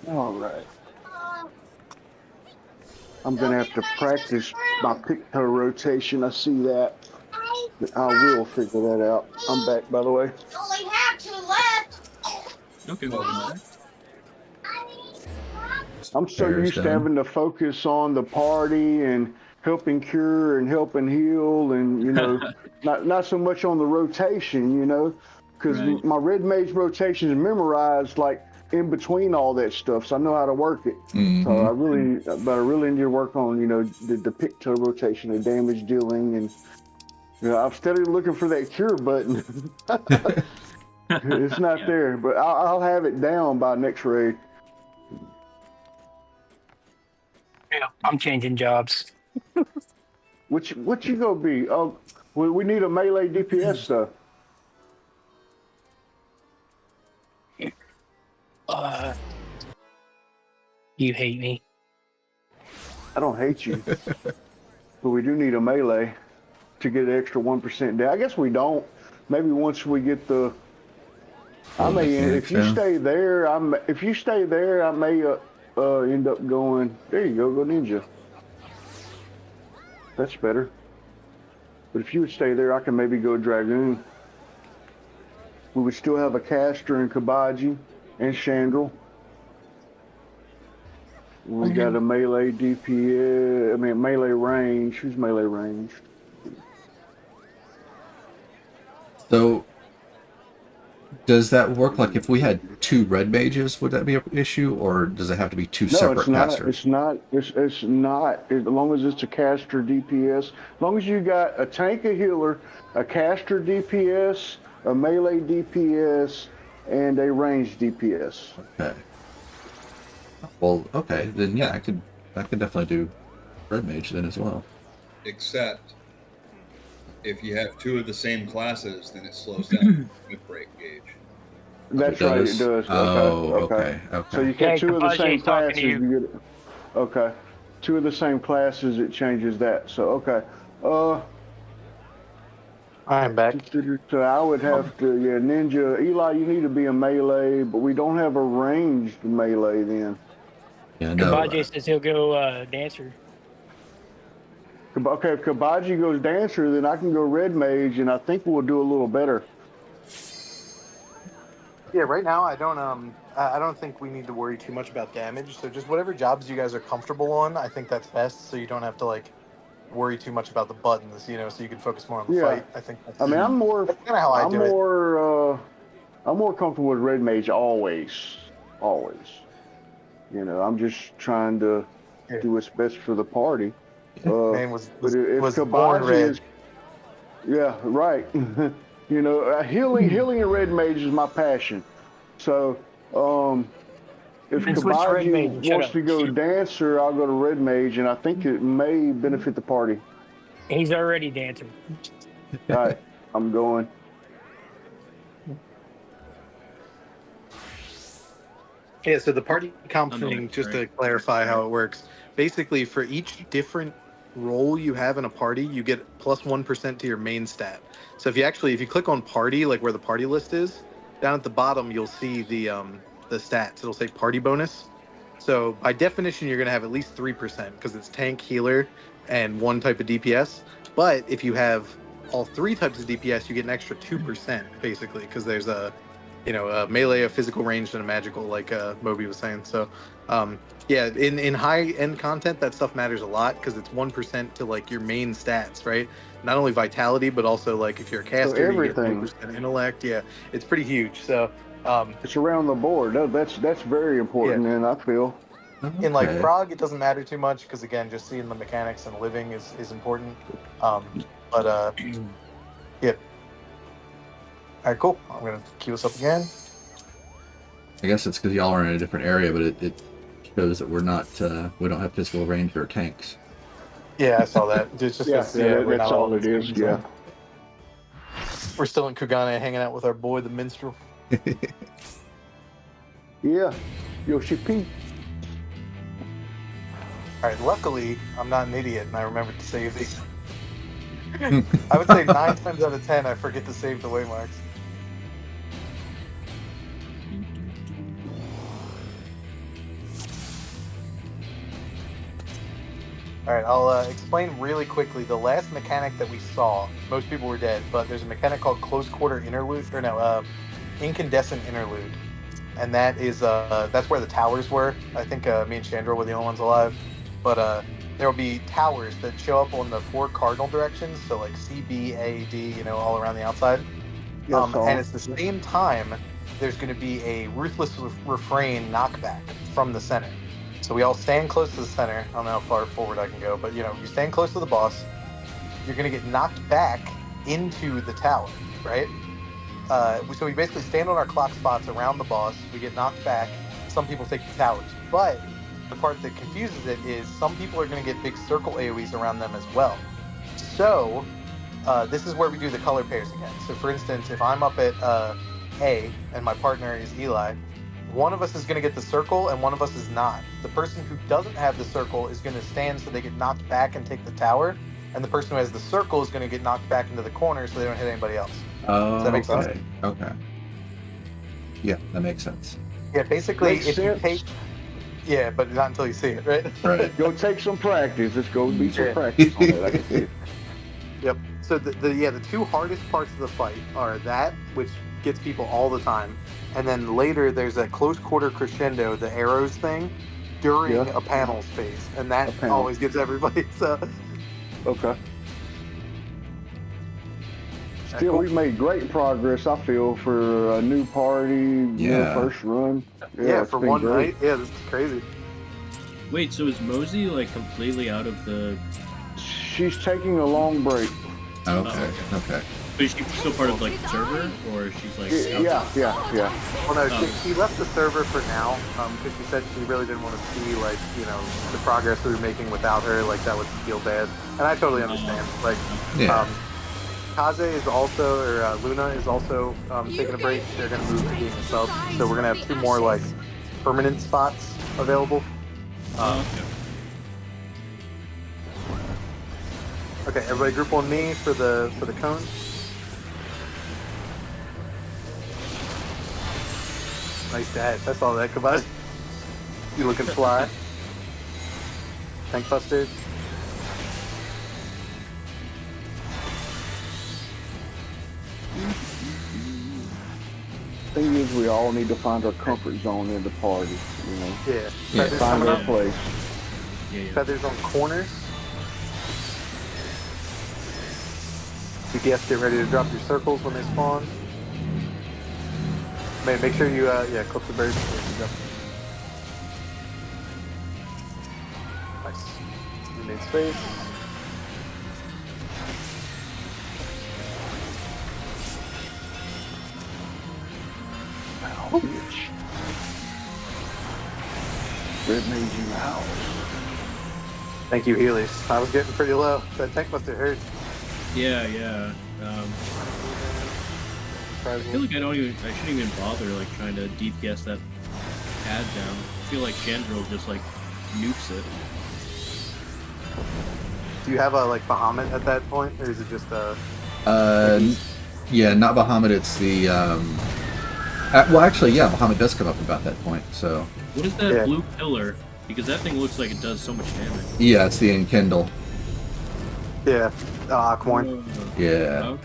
All right. Uh, I'm gonna have to practice my picto rotation. I see that. I will figure that out. I'm back, by the way. only have 2 left. Okay, well, I'm so Repairs used to done. having to focus on the party and helping cure and helping heal, and not so much on the rotation, because Right. my red mage rotation is memorized like in between all that stuff, so I know how to work it. Mhm. So I really need to work on the picto rotation, the damage dealing, and I'm steadily looking for that cure button. It's not there, but I'll have it down by next raid. Yeah, I'm changing jobs. What you gonna be? Oh, we need a melee DPS though. You hate me. I don't hate you, but we do need a melee to get an extra 1% down. I guess we don't. Maybe once we get the. I may if you stay there. If you stay there, I may end up going. There you go ninja. That's better. But if you would stay there, I can maybe go dragoon. We would still have a caster and Kabaji and Chandrel. We got a melee DPS. I mean melee range. Who's melee range? So, does that work? Like, if we had 2 red mages, would that be an issue, or does it have to be 2 separate it's not. casters? It's not. It's not. As long as it's a caster DPS, as long as you got a tank, a healer, a caster DPS, a melee DPS, and a ranged DPS. Okay. Well, okay, then yeah, I could definitely do red mage then as well. Except if you have 2 of the same classes, then it slows down the break gauge. That's right. It does. Oh, okay. okay. So you get 2 of the same Kabaji's talking classes. to you. You get, okay. 2 of the same classes. It changes that. So okay. I'm back. So I would have to, ninja. Eli, you need to be a melee, but we don't have a ranged melee then. Yeah, no. Kabaji says he'll go dancer. Okay, if Kabaji goes dancer, then I can go red mage, and I think we'll do a little better. Yeah, right now I don't think we need to worry too much about damage. So just whatever jobs you guys are comfortable on, I think that's best. So you don't have to like worry too much about the buttons, so you can focus more on the fight. I think. That's, I mean, I'm more kind of how I do it. I'm more comfortable with red mage always. I'm just trying to do what's best for the party. Man was Kabaji born red. Yeah, right. Healing and red mage is my passion. So, if Then switch to red mage. Kabaji Shut wants up. to go dancer, I'll go to red mage, and I think it may benefit the party. He's already dancing. All right, I'm going. Yeah, so the party comp I know, thing, just right. to clarify how it works, basically for each different role you have in a party, you get plus 1% to your main stat. So if you click on party, like where the party list is, down at the bottom you'll see the stats. It'll say party bonus. So by definition, you're gonna have at least 3% because it's tank, healer, and 1 type of DPS. But if you have all 3 types of DPS, you get an extra 2% basically because there's a melee, a physical ranged, and a magical, like Moby was saying. So, in high end content, that stuff matters a lot because it's 1% to like your main stats, right? Not only vitality, but also like if you're a caster, everything. you get 1% intellect. Yeah, it's pretty huge. So, It's around the board. No, that's very important, and I feel. in like Prague, it doesn't matter too much because again, just seeing the mechanics and living is important. Yeah. All right, cool. I'm gonna queue us up again. I guess it's because y'all are in a different area, but it shows that we're not. We don't have physical range or tanks. Yeah, I saw that. It's just we're that's not all it is. Yeah. We're still in Kugane hanging out with our boy, the minstrel. Yeah, Yoshi P. All right, luckily, I'm not an idiot and I remembered to save these. I would say 9 times out of 10, I forget to save the waymarks. All right, I'll explain really quickly. The last mechanic that we saw, most people were dead, but there's a mechanic called close quarter interlude, or no, incandescent interlude, and that is that's where the towers were. I think me and Chandra were the only ones alive, but there will be towers that show up on the 4 cardinal directions, so like C, B, A, D, all around the outside. Yes, And it's the same time there's going to be a ruthless refrain knockback from the center. So we all stand close to the center. I don't know how far forward I can go, but you stand close to the boss. You're going to get knocked back into the tower, right? So we basically stand on our clock spots around the boss. We get knocked back. Some people take the towers, but the part that confuses it is some people are going to get big circle AoEs around them as well. So this is where we do the color pairs again. So for instance, if I'm up at A and my partner is Eli, one of us is going to get the circle and one of us is not. The person who doesn't have the circle is going to stand so they get knocked back and take the tower, and the person who has the circle is going to get knocked back into the corner so they don't hit anybody else. Oh, Does that make sense? Okay. Yeah, that makes sense. Yeah, basically, Makes if you sense. take... Yeah, but not until you see it, right? Right. Go take some practice. Let's go be some Yeah. practice on it. I can see it. Yep. So the 2 hardest parts of the fight are that, which gets people all the time, and then later there's a close quarter crescendo, the arrows thing, during Yeah. a panels phase, and that A panel. always gets everybody. So Okay. Still, cool. we've made great progress, I feel, for a new party, Yeah. first run. yeah, it's for been one great. night, yeah, this is crazy. Wait, so is Mosey like completely out of the? She's taking a long break. Okay. Okay. But is she still part of like the server, or she's like? Yeah. Well, no, Oh. she left the server for now because she said she really didn't want to see the progress we were making without her. Like that would feel bad, and I totally understand. Like. Yeah. Kaze is also, or Luna is also taking a break. They're going to move to being a sub. So we're going to have 2 more like permanent spots available. Okay, everybody group on me for the cone. Nice dash. I saw that. Goodbye. You looking fly. Tank Buster. Thing is, we all need to find our comfort zone in the party. Yeah. Yeah. Feathers Find coming our up. place. Yeah. Feathers on corners. DPS, get ready to drop your circles when they spawn. Make sure you clip the birds. Nice. You made space. Oh, bitch. Red made you out. Thank you, Heelys. I was getting pretty low. That tank must have hurt. Yeah. I feel like I shouldn't even bother like trying to DPS that pad down. I feel like Chandril just like nukes it. Do you have a Bahamut at that point, or is it just Yeah, not Bahamut. It's the well, actually, yeah, Bahamut does come up about that point. So What is that Yeah. blue pillar? Because that thing looks like it does so much damage. yeah, it's the Enkindle. yeah, Aquamorn? Yeah, Okay.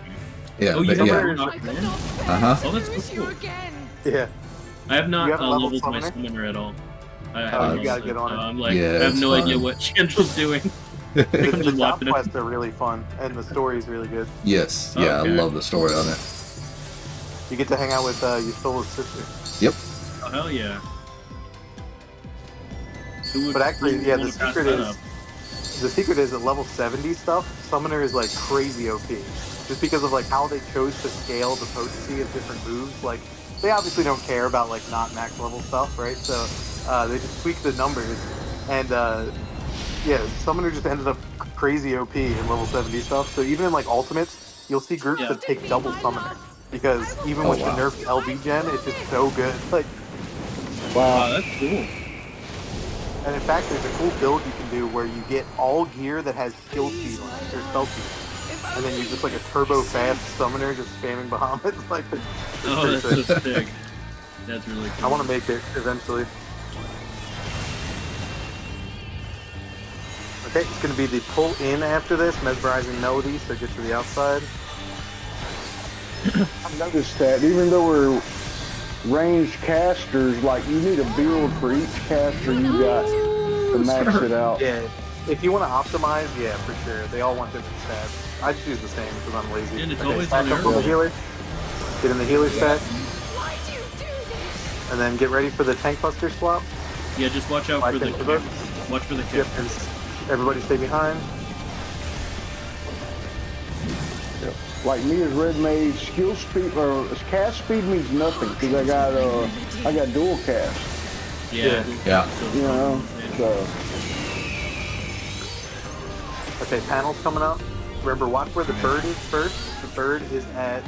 yeah, Oh, you but have yeah. her I knock could one? not Uh-huh. Oh, that's curse so you cool. again. Yeah. I have not You have a level leveled my summoner? summoner at all. I Oh, haven't you gotta leveled get on it. I'm like, Yeah, I have it's no idea fun. what Chandril's doing. The I'm just job watching it. quests are really fun, and the story is really good. Yes, yeah, Okay. I love the story on it. You get to hang out with Yusila's sister. Yep. Oh, hell yeah. Who would- But actually, who yeah, would the pass secret that is up? at level 70 stuff, Summoner is like crazy OP. Just because of like how they chose to scale the potency of different moves. Like they obviously don't care about like not max level stuff, right? So they just tweak the numbers, and yeah, Summoner just ended up crazy OP in level 70 stuff. So even in like ultimates, you'll see groups Yeah. that take double Summoner because even Oh, with wow. the nerfed LB gen, it's just so good. Like Wow. That's cool. And in fact, there's a cool build you can do where you get all gear that has skill speed on it, or spell speed. And then you're just like a turbo fast summoner just spamming Bahamut. It's like, Oh, that's pretty so sick. That's really cool. I want to make it eventually. Okay, it's going to be the pull in after this, mesmerizing melody, so get to the outside. I've noticed that even though we're ranged casters, like you need a build for each caster you got to max it out. Yeah, if you want to optimize, yeah, for sure. They all want different stats. I just use the same because I'm lazy. And it's Okay, always stack on up there. on the healer. Get in the healer set, Why do you do this? and then get ready for the tank buster swap. Yeah, just watch out Like for the in the kick. book. Watch for the kick. Yep, and everybody stay behind. Like me as red mage, skill speed or cast speed means nothing because I got dual cast. Yeah. Yeah. So You know, so Okay, panels coming up. Remember, watch where the bird is first. The bird is at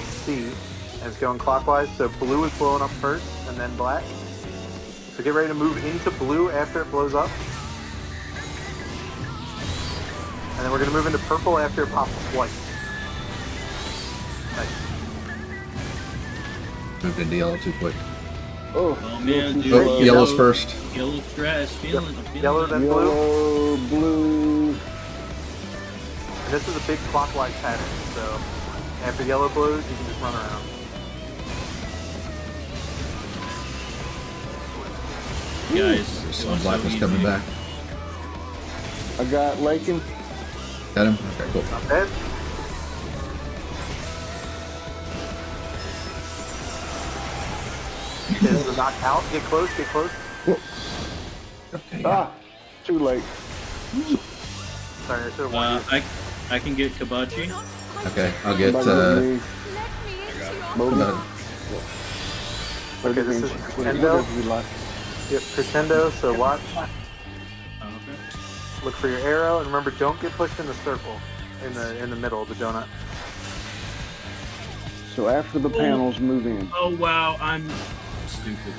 C, and it's going clockwise. So blue is blowing up first, and then black. So get ready to move into blue after it blows up. And then we're going to move into purple after it pops twice. Nice. Moved into yellow too quick. Oh man, dude. Oh, yellow's first. Yellow strat is feeling. I'm feeling Yellow, it. then blue. yellow, blue. And this is a big clockwise pattern. So after yellow blows, you can just run around. Guys, There's it some was so blackness easy. coming back. I got Lakin. Got him? Okay, cool. Not bad. This is a knockout. Get close, get close. Okay, Ah, too late. Sorry, I should have warned you. I can get Kabachi. Okay, I'll get Somebody Let me into your Moby. Okay, this is Whatever we like. Yep, crescendo, so watch. Okay. Look for your arrow, and remember, don't get pushed in the circle, in the middle of the donut. So after the panels, move in. Oh wow, I'm stupid.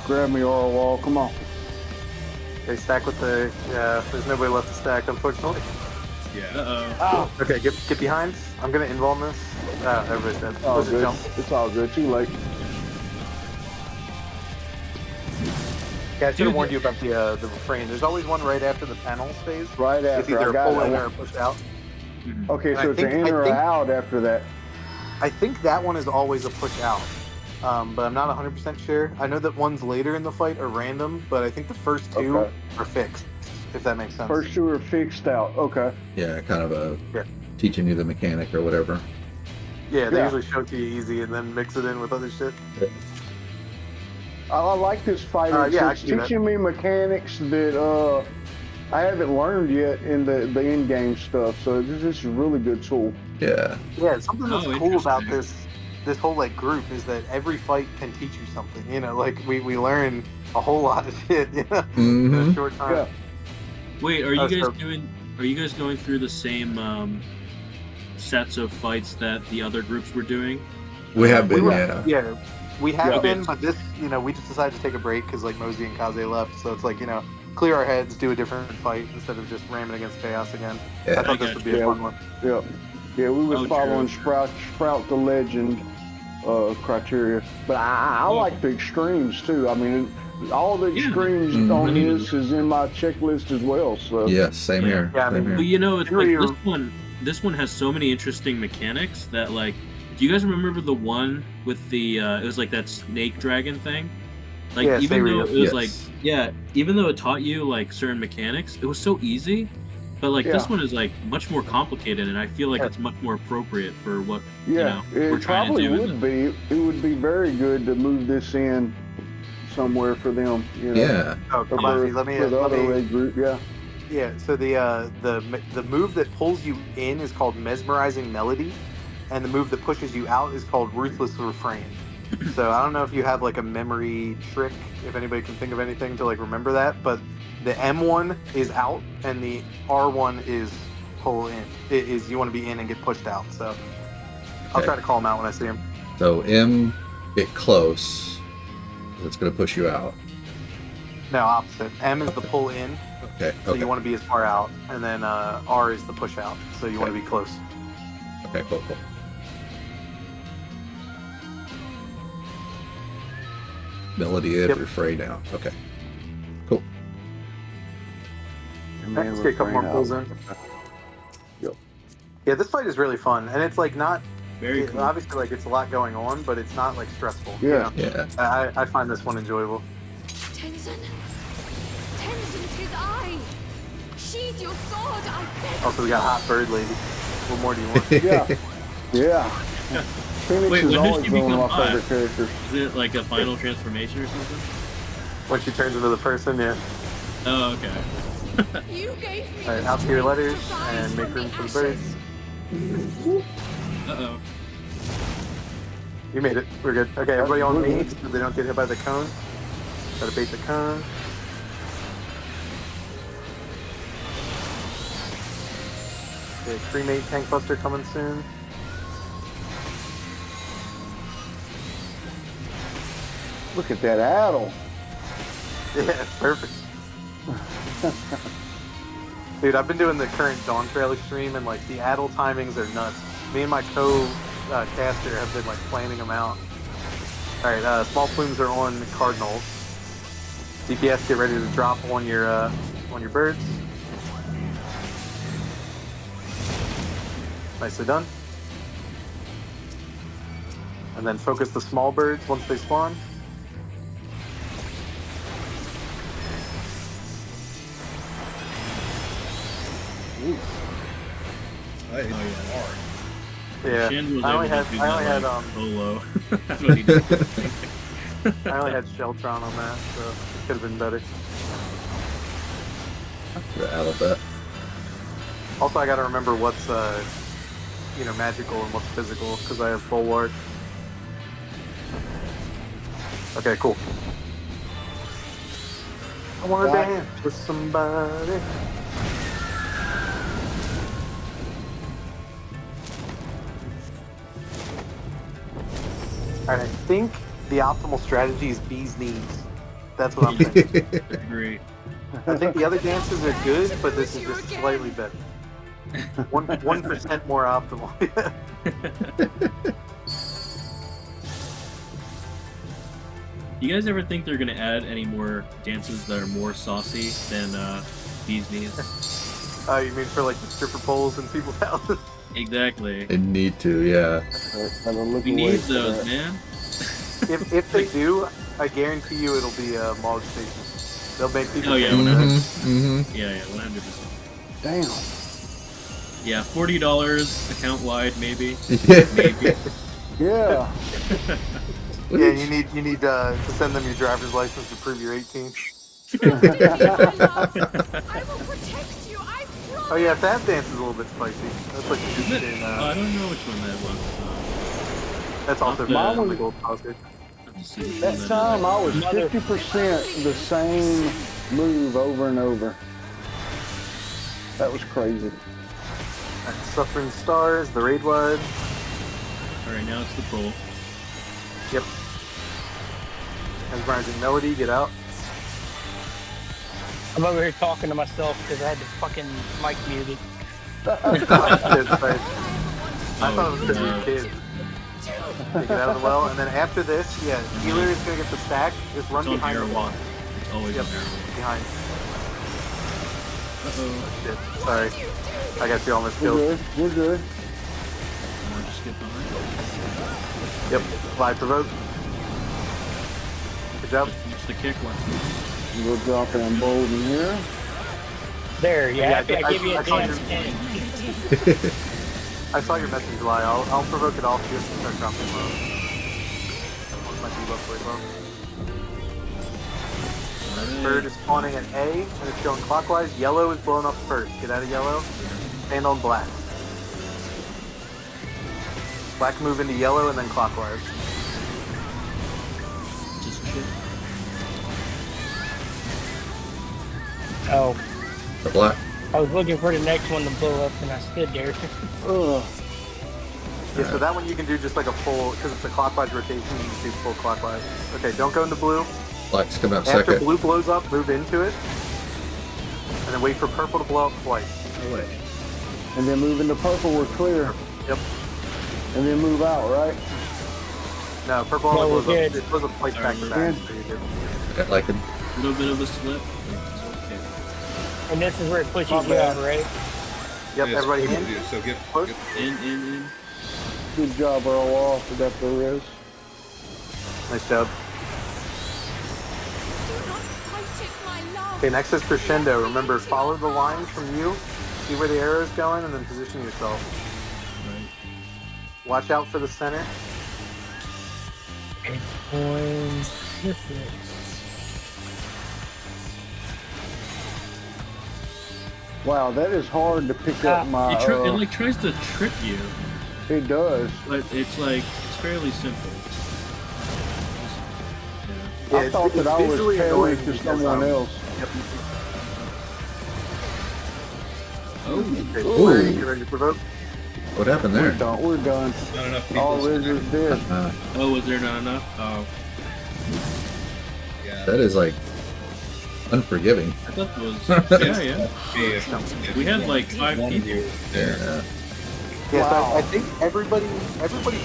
Grab me, Oral Wall. Come on. Okay, stack with the. Yeah, there's nobody left to stack, unfortunately. Yeah. Uh-oh. Okay, get behind. I'm gonna involve this. Everybody's dead. It's all Let's just good. jump. It's all good. Too late. Yeah, I should have Dude, warned you about the refrain. There's always one right after the panels phase. Right It's after either I a got pull in it. or a push out. Okay, And so I it's an think- in or I think- out after that. I think that one is always a push out, but I'm not 100% sure. I know that ones later in the fight are random, but I think the first two Okay. are fixed, if that makes sense. First two are fixed out. Okay. Yeah, kind of a Yeah. teaching you the mechanic or whatever. Yeah, they Yeah. usually show it to you easy and then mix it in with other shit. I like this fight. It's, yeah, I it's can do that. teaching me mechanics that I haven't learned yet in the in-game stuff. So this is a really good tool. Yeah. Yeah, something that's Oh, cool about interesting. this whole like group is that every fight can teach you something. You know, like we learn a whole lot of shit. You know, in a Mhm. short time. Yeah. Wait, are you Oh, guys so- doing? Are you guys going through the same sets of fights that the other groups were doing? We have We been, were- yeah. Yeah, we have Yeah. been, but this, we just decided to take a break because like Mosey and Kaze left, so it's like clear our heads, do a different fight instead of just ramming against chaos again. I Yeah. thought this got would be you. a fun one. Yeah. Yeah, we was Oh, following true. Sprout the Legend criteria. But I like the extremes too. I mean, all the Yeah. extremes Mhm. on his is in my checklist as well. So Yes, same Yeah. here. Yeah, I Same mean, Well, here. it's Here like you- this one has so many interesting mechanics that like. Do you guys remember the one with the? It was like that snake dragon thing. Like Yeah, even though Seiryu. it was Yes. like even though it taught you like certain mechanics, it was so easy. But like this Yeah. one is like much more complicated, and I feel like Yeah. it's much more appropriate for what yeah, we're it trying to probably do. in would be. It would be very good to move this in somewhere for them. Yeah. Oh, Or come on, for, let me. for the Let other me red group. Yeah. yeah. So the move that pulls you in is called mesmerizing melody, and the move that pushes you out is called ruthless refrain. So I don't know if you have like a memory trick, if anybody can think of anything to like remember that, but the M1 is out and the R1 is pull in. It is you want to be in and get pushed out. So I'll try to call him out when I see him. So M, get close. It's going to push you out. No, opposite. M is the pull in, Okay. so Okay. you want to be as far out, and then R is the push out, so you want to be close. Okay. Cool. Cool. Melody in, Yep. refrain out. Okay. Cool. And Alright, let's get a couple more pulls in. Yep. Yeah, this fight is really fun, and it's like not. Very cool. Obviously, like it's a lot going on, but it's not like stressful. Yeah. Yeah. I find this one enjoyable. Tenzin. Tenzin, 'tis I. Sheathe your sword, I beg. Also, we got Hot Bird Lady. What more do you want? Yeah. Yeah. Phoenix Wait, has when did always she been one of become my hot? favorite characters. Is it like a final transformation or something? When she turns into the person, yeah. Oh, okay. You gave me Alright, the out to your strength letters to rise and make from room the for the ashes. birds. Uh-oh. You made it. We're good. Okay, everybody on We're me good. so they don't get hit by the cone. Gotta bait the cone. Okay, cremate tank buster coming soon. Look at that addle. Yeah, perfect. Dude, I've been doing the current Dawn Trail extreme, and like the addle timings are nuts. Me and my co-caster have been like planning them out. All right, small plumes are on cardinals. DPS, get ready to drop on your birds. Nicely done. And then focus the small birds once they spawn. I hit Oh, you yeah. hard. Yeah, Shin was I only able had to do I only that, had like, solo. That's what he did. I only had Sheltron on that, so it could have been better. Out of that. Also, I got to remember what's magical and what's physical because I have bulwark. Okay, cool. I want to Right. dance with somebody. Alright, I think the optimal strategy is bee's knees. That's what I'm thinking. Great. I think the other dances are good, but this is just slightly better. 1% more optimal. You guys ever think they're gonna add any more dances that are more saucy than these knees? Oh, you mean for like the stripper poles in people's houses? Exactly. They need to, yeah. We need those, man. If they do, I guarantee you it'll be a Mog Station. They'll make people. Oh, yeah, pay for whenever. it. Mm-hmm. Yeah, 100%. Damn. Yeah, $40 account wide, maybe. Mm-hmm. Maybe. Yeah. Yeah, you need to send them your driver's license to prove you're 18. My love, I will protect you, I promise. Oh yeah, that dance is a little bit spicy. That's like Isn't it? in, I don't know which one that was. that's also Mine on the was- gold saucer. Have to see which That one is. time I was Mother- 50% the same move over and over. That was crazy. Alright, Suffering Stars, the raid wide. Alright, now it's the pull. Yep. Mesmerizing Melody, get out. I'm over here talking to myself because I had the fucking mic muted. I thought it was because no. you kids. Take it out of the well, and then after this, yeah, healer is gonna get the stack. Just run It's on behind the Airwall. wall. It's always Yep, on Airwall. behind. Uh-oh. Shit. Sorry, I got you almost We're killed. good. We're good. Or just get behind. Yep, live provoke. Good job. Just finish the kick one. We'll drop in bold in here. There, yeah, Yeah, I give you I a saw dance. your- I saw your message, Lai. I'll provoke it off just to start dropping low. Might be low way low. Bird is spawning at A, and it's going clockwise. Yellow is blown up first. Get out of yellow. Stand on black. Black move into yellow, and then clockwise. Just kick. Oh, The black. I was looking for the next one to blow up and I stood there. Ugh. Yeah, so that one you can do just like a full, because it's a clockwise rotation, you can do full clockwise. Okay, don't go into blue. Light's coming up After second. blue blows up, move into it. And then wait for purple to blow up twice. No way. And then move into purple, we're clear. Yep. And then move out, right? No, purple No, only we're blows up. good. It blows up twice back to back. So you're good. Got like a little bit of a slip. It's okay. And this is where it pushes Oh, you man. out, right? Yep, Yes, everybody we in. do. So get In. Good job, Earl Wall, for that there is. Nice job. Do not fight it, my love. Okay, next is crescendo. Remember, follow the lines from you. See where the arrow is going, and then position yourself. Watch out for the center. Wow, that is hard to pick up my. It like tries to trick you, It does. but it's fairly simple. Yeah, I thought it's that I was visually parried annoying to because, someone else. Yep. Oh, Okay, Ooh. Flurry, you ready to provoke? what happened there? We're done. not enough people. All is dead. oh, was there not enough? Oh, Yeah. That is like unforgiving. I thought it was. yeah. Hey, if We had like 5 one of people. you there. Yeah. Yeah, so Wow. I think everybody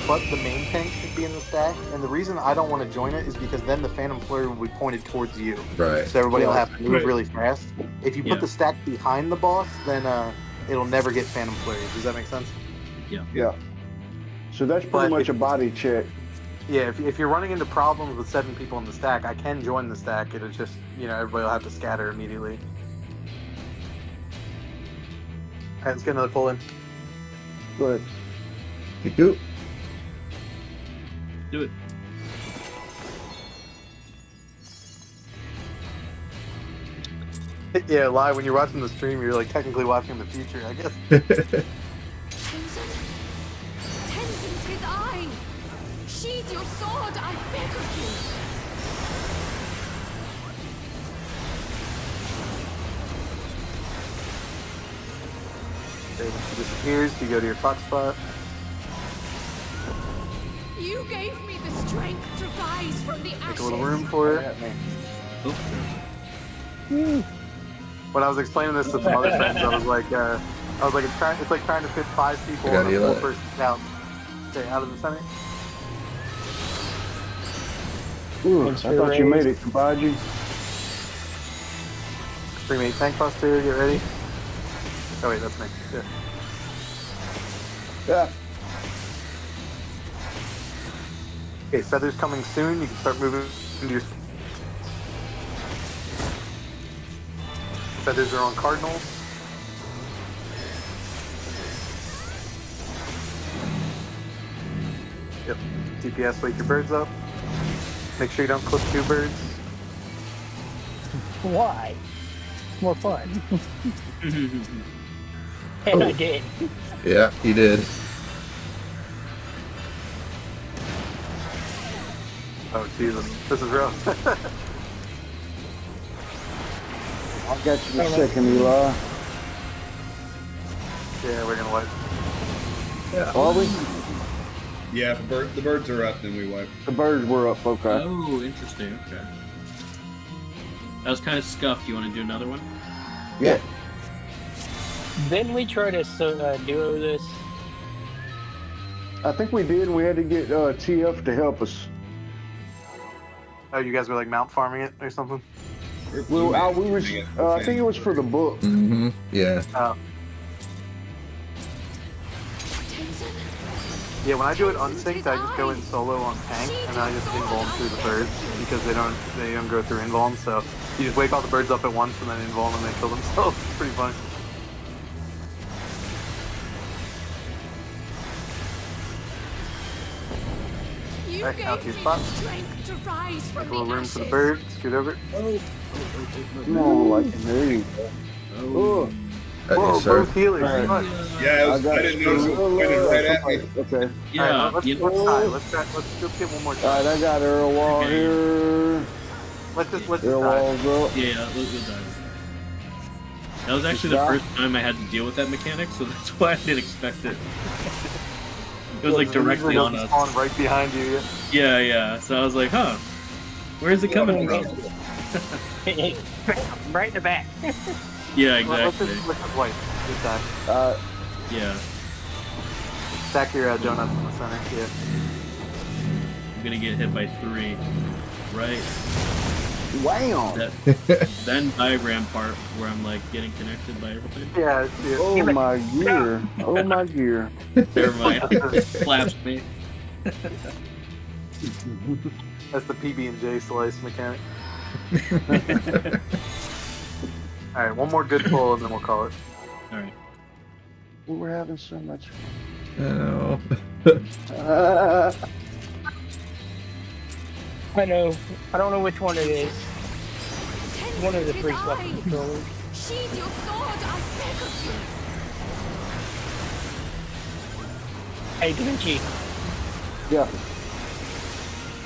but the main tank should be in the stack, and the reason I don't want to join it is because then the Phantom Flurry will be pointed towards you, Right. so everybody will have to move Right. really fast. If you put Yeah. the stack behind the boss, then it'll never get Phantom Flurry. Does that make sense? Yeah. So that's But pretty much if- a body check. Yeah, if you're running into problems with 7 people in the stack, I can join the stack. It'll just, everybody will have to scatter immediately. Alright, let's get another pull in. Go ahead. Kiku. Do it. Yeah, live, when you're watching the stream, you're like technically watching the future, I guess. Tenzin, his eye. Sheathe your sword, I beg of you. Okay, when she disappears, you go to your clock spot. You gave me the strength to rise from the ashes. Make a little room for her. Oh, When I was explaining this to some other friends, I was like, it's like trying to fit 5 people I on gotta a heal it. 4-person count. Okay, out of the center. Ooh, I Thanks for thought you raise. made it, Kabaji. Bring me tank buster, get ready. Oh wait, that's me. Yeah. Yeah. Okay, feathers coming soon. You can start moving into your. Feathers are on cardinals. Yep. DPS, wake your birds up. Make sure you don't clip 2 birds. Why? More fun. And I did. Yeah, he did. Oh Jesus, this is rough. I'll get you in a second, Eli. Yeah, we're gonna wipe. Are we? Yeah, if the birds are up, then we wipe. The birds were up, okay. Oh, interesting. Okay. That was kind of scuffed. You want to do another one? Yeah. Then we try to duo this. I think we did. We had to get TF to help us. Oh, you guys were like mount farming it or something? I think it was for the book. Mm-hmm. Yeah. Tenzin, Yeah, when I do it unsynced, I just go in solo on tank, and then I just invuln through the birds because they don't go through invuln. So you just wake all the birds up at once and then invuln and they kill themselves. It's pretty funny. you Alright, now gave to your me spot. the strength to rise from Make a the little room ashes. for the birds. Scoot over. Come on, like there you go. Oh. That Whoa, is, sir. both healers. Alright. Come on. Yeah, I didn't notice it was pointed right at me. Okay. Yeah. Alright, let's you- tie. Let's just get one more time. Alright, I got Earl Wall Okay. here. Let's just Earl die. Wall's up. Yeah, we'll dive. That was actually the Stop. first time I had to deal with that mechanic, so that's why I didn't expect it. It was like directly on us. Spawn right behind you. Yeah. Yeah. So I was like, huh, where's it coming from? Right in the back. Yeah, Let's exactly. just white. Good stack. Yeah, Stack your donuts in the center. Yeah. I'm gonna get hit by 3. Right. Wow. That then diagram part where I'm like getting connected by everything. Yeah. Oh my gear. Oh my gear. Never mind. Slaps me. That's the PB&J slice mechanic. All right, one more good pull and then we'll call it. All right. We were having so much Oh. fun. I know. I don't know which one it is. One of the 3 His weapon eyes. controllers. Sheathe your sword, I beg of you. Hey, Da Vinci. Yeah.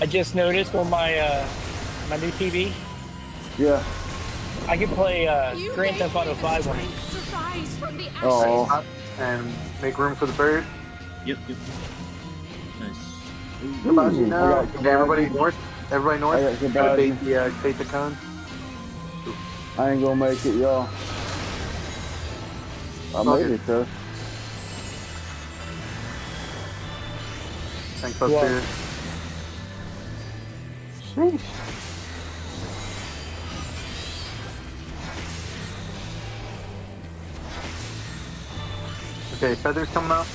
I just noticed on my my new TV, Yeah. I can play You Grand gave Theft Auto me 5 on it. strength to rise from the ashes. Oh. And make room for the bird. Yep. Nice. Kabaji I now. got Okay, everybody north. Everybody north. I got Kabaji. Bait the cone. I ain't gonna make it, y'all. I all made good. it though. Thanks, up Wow. here. Sheesh. Okay, feathers coming up.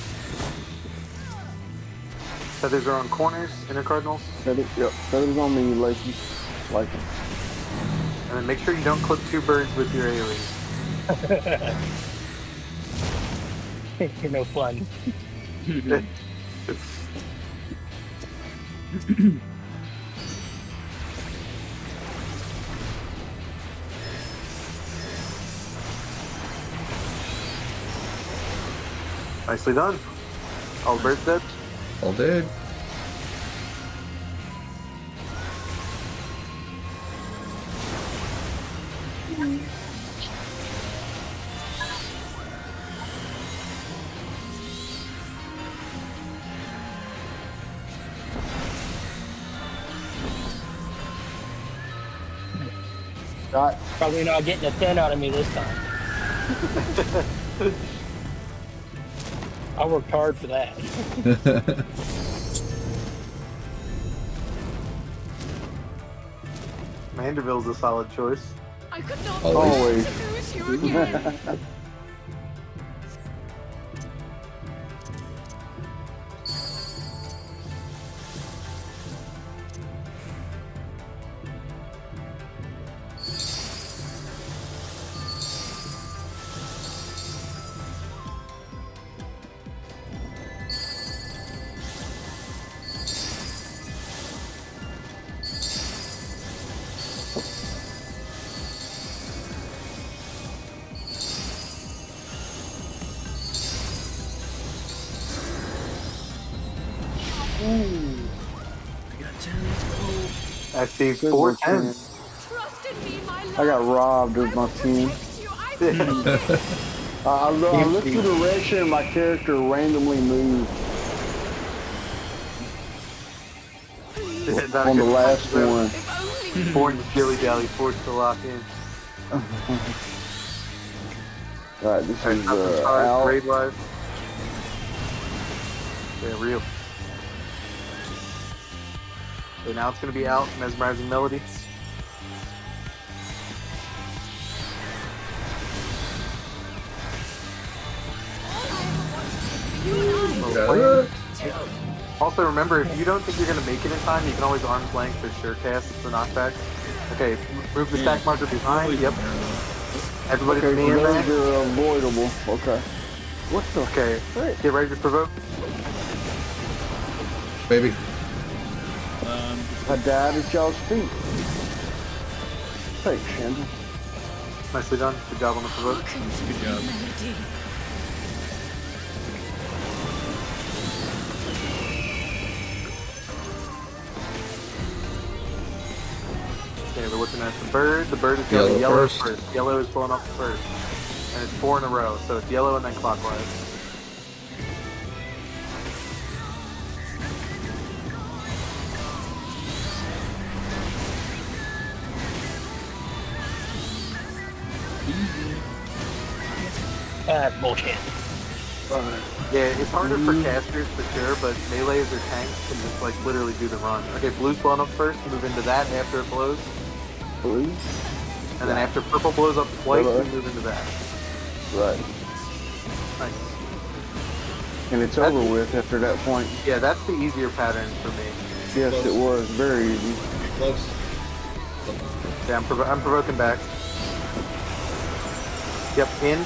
Feathers are on corners, inner cardinals. Yep. Feathers on me, Lacey. Like it. And then make sure you don't clip 2 birds with your AoE. You're no fun. Nicely done. All birds dead. All dead. Got Probably not getting a 10 out of me this time. I worked hard for that. Manderville's a solid choice. I could not Always. bear to lose you again. I got 10. Let's go. I see Good 4 one, Ken. 10s. Trust in me, my love. I got robbed of I my will team. protect you, I beg of you. I looked the direction and my character randomly moved Not a on the good last time. one. If only Born to dilly dally, forced to lock in. Alright, this Alright, is nothing charged, Al. raid wise. Yeah, real. So now it's gonna be out, mesmerizing melody. you and I. Uh, Also, remember, if you don't think you're gonna make it in time, you can always arm's length or sure cast. It's the knockback. Okay, move the stack marker behind. Yep. Everybody Okay, be in so those there. are avoidable. Okay. What the? Okay, get ready to provoke. Maybe. I died at y'all's feet. Thanks, Shandon. Nicely done. Good job on the provoke. Good job. Okay, we're looking at the bird. The bird is Yellow going yellow first. first. Yellow is blowing off the first. And it's 4 in a row, so it's yellow and then clockwise. Bullshit. Yeah, it's harder for casters for sure, but melees or tanks can just like literally do the run. Okay, blue's blown up first, move into that after it blows. Blue? And then after purple blows up twice, Hello. we move into that. Right. Nice. And it's over with after that point. Yeah, that's the easier pattern for me. Yes, it was very easy. Close. Yeah, I'm provoking back. Yep, in.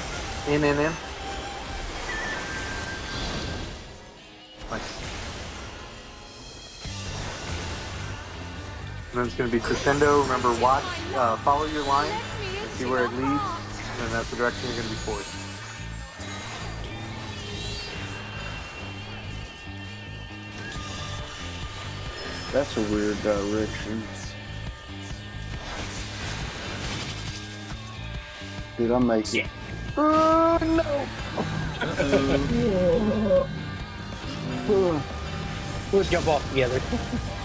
Nice. And then it's going to be crescendo. Remember, watch, follow your line, and see where it leads, and then that's the direction you're going to be forced. That's a weird direction. Did I make it? Yeah. Oh, no! We'll jump off together.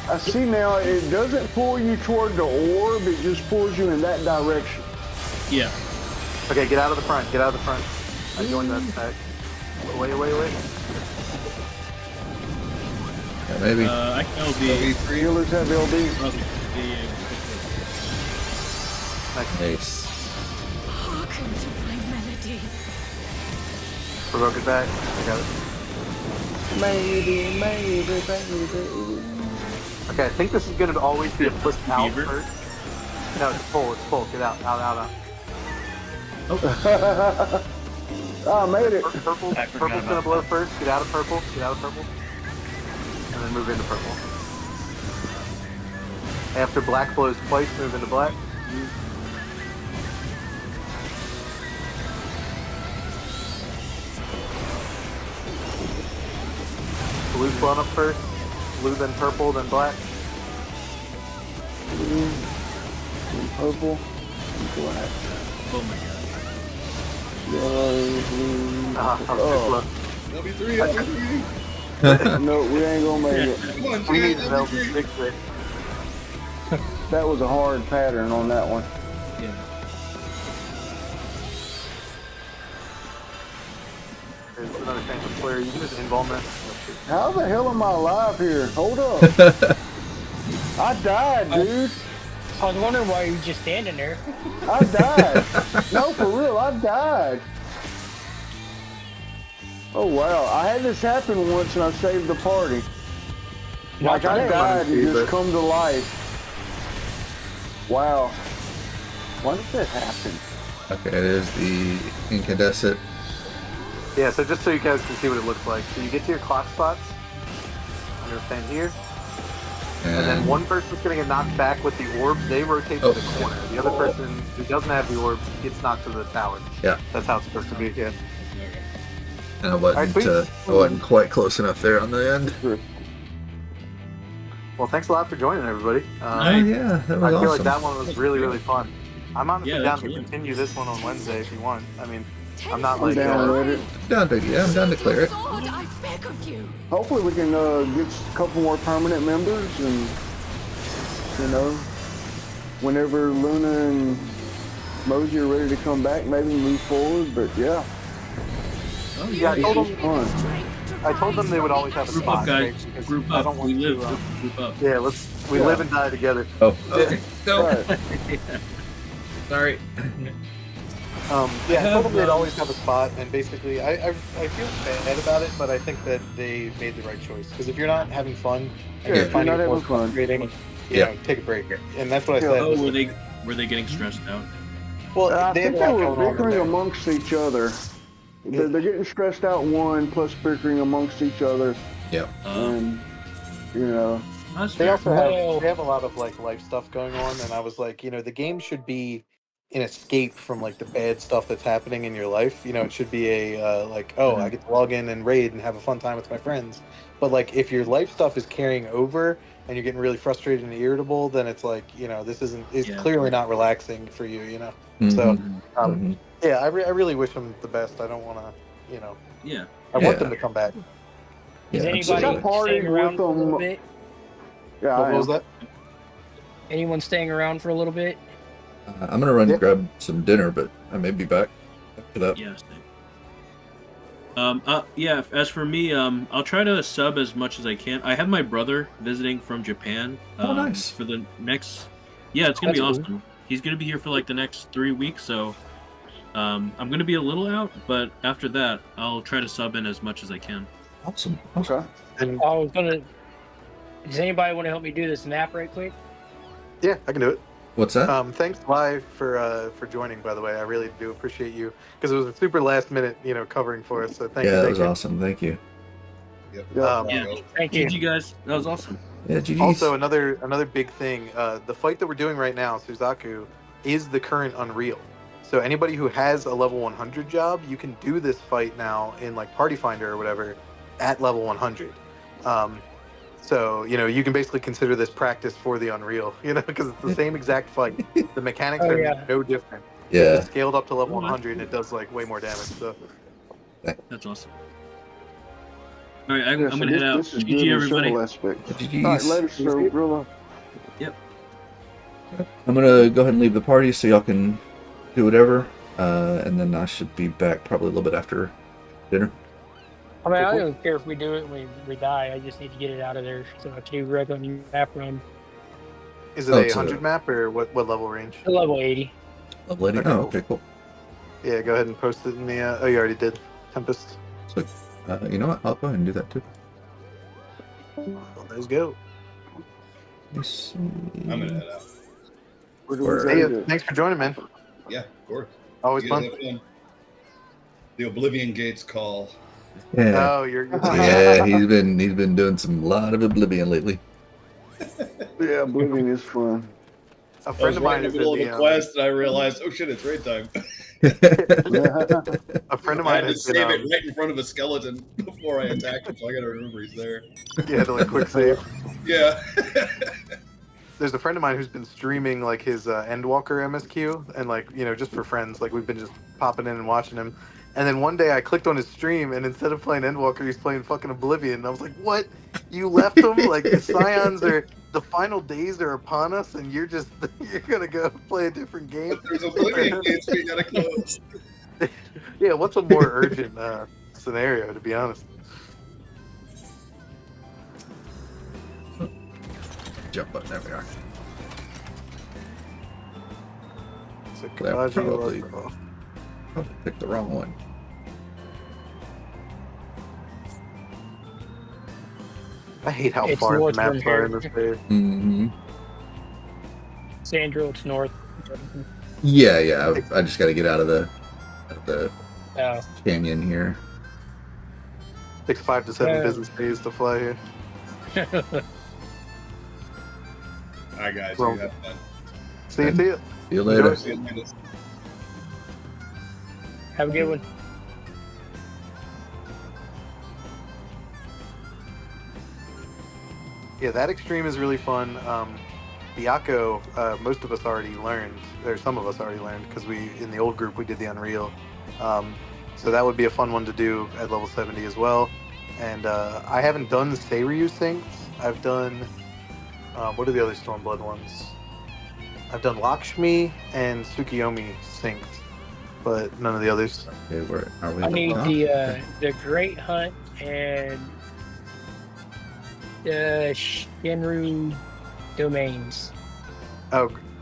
I see now, it doesn't pull you toward the orb, it just pulls you in that direction. Yeah. Okay, get out of the front. Get out of the front. I joined that stack. Wait. Yeah, maybe. I can LB. Healers have LB. Nice. Nice. Hearken to my melody. Provoke it back. I got it. Maybe. Okay, I think this is going to always be a push out Beaver? first. No, it's pull. Get out. Out. I made it. Purple's going to blow first. Get out of purple. And then move into purple. After black blows twice, move into black. Blue's blown up first. Blue, then purple, then black. Blue, and purple, and black. Oh my god. Yellow, blue. I'm too slow. LB3. No, we ain't gonna make it. Come on, We need Chad, to know LB3. the 6 That was a hard pattern on that one. Yeah. There's another chance of flare. You can just involve this. How the hell am I alive here? Hold up. I died, dude. I was wondering why you were just standing there. I died. No, for real, I died. Oh, wow. I had this happen once and I saved the party. Like, I died and just come to life. Wow. Why did that happen? Okay, there's the incandescent. Yeah, so just so you guys can see what it looks like. So you get to your clock spots. I'm going to stand here. And then one person's going to get knocked back with the orb. They rotate to the corner. The other person who doesn't have the orb gets knocked to the tower. Yeah. That's how it's supposed to be, yeah. And I wasn't quite close enough there on the end. Well, thanks a lot for joining, everybody. Yeah, that was I feel awesome. like that one was really, really fun. I'm honestly Yeah, down that's to really continue this one on Wednesday if you want. I mean, I'm not I'm like... down with it. I'm down to clear it. Sword, I beg of you. Hopefully we can get a couple more permanent members and, you know, whenever Luna and Mosey are ready to come back, maybe move forward, but yeah. Yeah, I told them, Fun. I told them they would always have a Group spot. up, guys. right? Because Group I up. don't want We live. to, Group up. yeah, we live and die together. Oh, okay. No. Right. Sorry. Yeah, I told them they'd always have a spot, and basically, I feel bad about it, but I think that they made the right choice. Because if you're not having fun, and Yeah, you're if finding you're it not more having fun. frustrating, you Yeah. know, take a break. And that's what I Yeah. said. Oh, were they getting stressed out? Well, I they think have a they lot were going on in bickering there. amongst each other. They're getting stressed out one, plus bickering amongst each other, and, you know. That's They fair. also have a lot of like life stuff going on, and I was like, you know, the game should be an escape from like the bad stuff that's happening in your life. You know, it should be a like, oh, I get to log in and raid and have a fun time with my friends. But like, if your life stuff is carrying over and you're getting really frustrated and irritable, then it's like, you know, it's clearly not relaxing for you. You know, so yeah, I really wish them the best. I don't want to, you know, Yeah. I want them to come back. Is Yeah, anybody I partied staying around with for a little them. bit? Yeah, What was that? Anyone staying around for a little bit? I'm gonna run Yeah. and grab some dinner, but I may be back after that. Yeah. Same. Yeah. As for me, I'll try to sub as much as I can. I have my brother visiting from Japan. Oh, nice. For the next. Yeah, it's gonna That's be cool. awesome. He's gonna be here for like the next 3 weeks, so I'm gonna be a little out, but after that, I'll try to sub in as much as I can. Awesome. Okay. And I was gonna. Does anybody want to help me do this map right quick? yeah, I can do it. What's that? Thanks live for joining. By the way, I really do appreciate you because it was a super last minute, covering for us. So thank you. Yeah, that Thank was you. awesome. Thank you. Yep. Yeah. Yeah. Thank you. GG guys, that was awesome. Yeah, GG's. Also, another big thing, the fight that we're doing right now, Suzaku, is the current Unreal. So anybody who has a level 100 job, you can do this fight now in like Party Finder or whatever at level 100. So you can basically consider this practice for the Unreal, because it's the same exact fight. The mechanics Oh, are yeah. no different. Yeah. It's scaled up to level Oh, that's 100 and it does like way more damage. So That's awesome. All right, I'm Yeah, so gonna head out. This is good GG in everybody. several aspects. GG's. All right, later, sir. Real love. I'm gonna go ahead and leave the party so y'all can do whatever, and then I should be back probably a little bit after dinner. I mean, I don't care if we do it and we die. I just need to get it out of there so I can do regular map run. is it Oh, a it's a- 100 map or what level range? To level 80. Lovely. Okay, Oh, cool. okay, cool. Yeah, go ahead and post it in the. Oh, you already did. Tempest. So, you know what? I'll go ahead and do that too. Well, let's go. Let me see. I'm gonna head out. We're doing Word. very Hey, good. thanks for joining, man. Yeah, of course. Always You guys fun. have fun. The Oblivion Gates call. Yeah. Oh, you're Yeah, he's been doing some lot of Oblivion lately. Yeah, Oblivion is fun. A I was friend of right mine in the is in middle of a the. quest, and I realized, oh shit, it's raid time. A friend of I mine had to has been. save it right in front of a skeleton before I attacked him, so I gotta remember he's there. You had to like quick save. Yeah. There's a friend of mine who's been streaming like his Endwalker MSQ and like just for friends. Like we've been just popping in and watching him. And then one day I clicked on his stream and instead of playing Endwalker, he's playing fucking Oblivion. And I was like, what? You left him? Like the Scions are the final days are upon us, and you're gonna go play a different game. But there's Oblivion Gates we gotta close. Yeah, what's a more urgent scenario, to be honest? Jump button. There we are. So, That Kabaji probably- was- Oh, picked the wrong one. I hate how It's far the north from maps are in here. this game. Mm-hmm. Sandro, it's north. Yeah, yeah. I just got to get out of the Oh. canyon here. Takes 5 to 7 Yeah. business days to fly here. Alright, guys, Well, you have fun. See you. See you later. See you later. Have a good one. Yeah, that extreme is really fun. Byakuo, most of us already learned, or some of us already learned, because in the old group we did the Unreal. So that would be a fun one to do at level 70 as well. And I haven't done the Seiryu syncs. I've done, what are the other Stormblood ones? I've done Lakshmi and Tsukiyomi synced, but none of the others. Okay, where are we? I need Oh, the Great Hunt and the Shinru domains.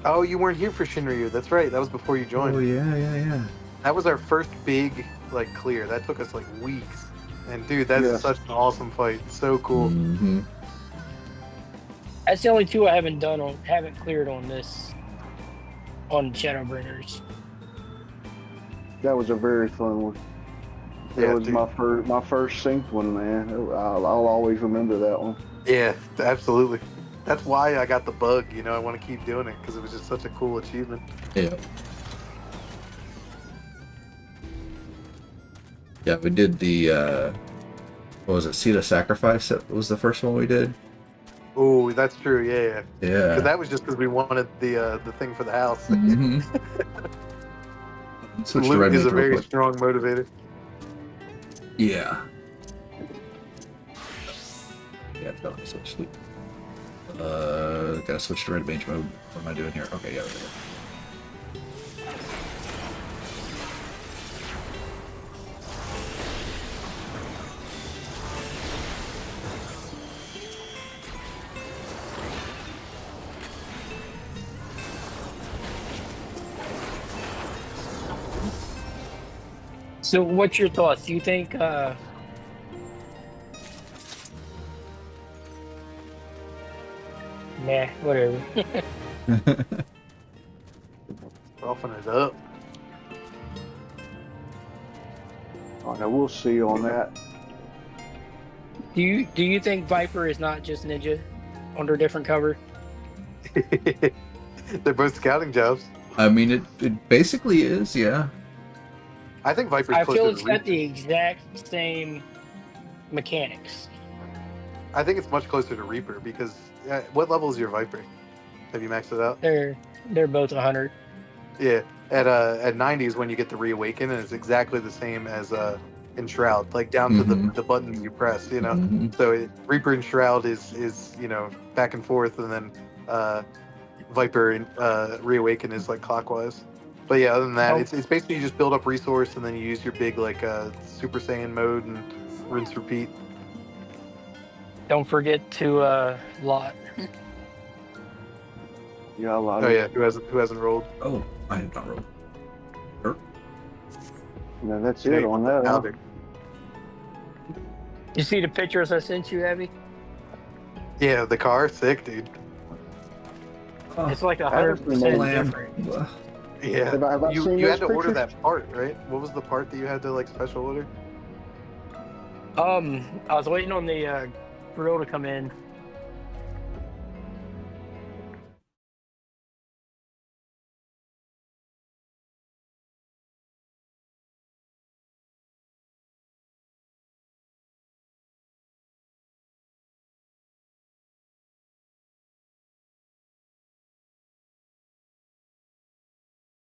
Oh, you weren't here for Shinryu. That's right. That was before you joined. Oh yeah. That was our first big clear. That took us like weeks. And dude, that's Yeah. such an awesome fight. So cool. Mm-hmm. That's the only two I haven't cleared on this on Shadowbringers. That was a very fun one. That Yeah, was dude. my first synced one, man. I'll always remember that one. Yeah, absolutely. That's why I got the bug. I want to keep doing it because it was just such a cool achievement. Yeah. Yeah, we did the what was it? Seed of Sacrifice. That was the first one we did. Oh, that's true. Yeah. Yeah. Because that was just because we wanted the thing for the house. Mm-hmm. Switch to Loot red is a mage real very quick. strong motivator. Yeah. Yeah, definitely switch to gotta switch to red mage mode. What am I doing here? Okay, yeah, there we go. So, what's your thoughts? Do you think? Nah, whatever. Roughing it up. Oh, now we'll see on that. Do you think Viper is not just Ninja under different cover? They're both scouting jobs. I mean, it basically is, yeah. I think Viper's I closer feel to it's got Reaper. the exact same mechanics. I think it's much closer to Reaper because what level is your Viper? Have you maxed it out? They're both 100. Yeah, at 90 is when you get the reawaken, and it's exactly the same as in Shroud, like down to Mhm. the buttons you press. You know, Mhm. so Reaper and Shroud is you know back and forth, and then Viper and reawaken is like clockwise. But yeah, other than that, Oh. it's basically you just build up resource, and then you use your big like Super Saiyan mode and rinse repeat. Don't forget to lot. Yeah, a lot Oh of yeah, who hasn't rolled? Oh, I have not rolled. Yeah, that's it on that. Huh? Powder. You see the pictures I sent you, Abby? Yeah, the car, sick, dude. Oh, It's like That's 100% lamb. different. Yeah, Have I seen you had those to order pictures? that part, right? What was the part that you had to like special order? I was waiting on the grill to come in,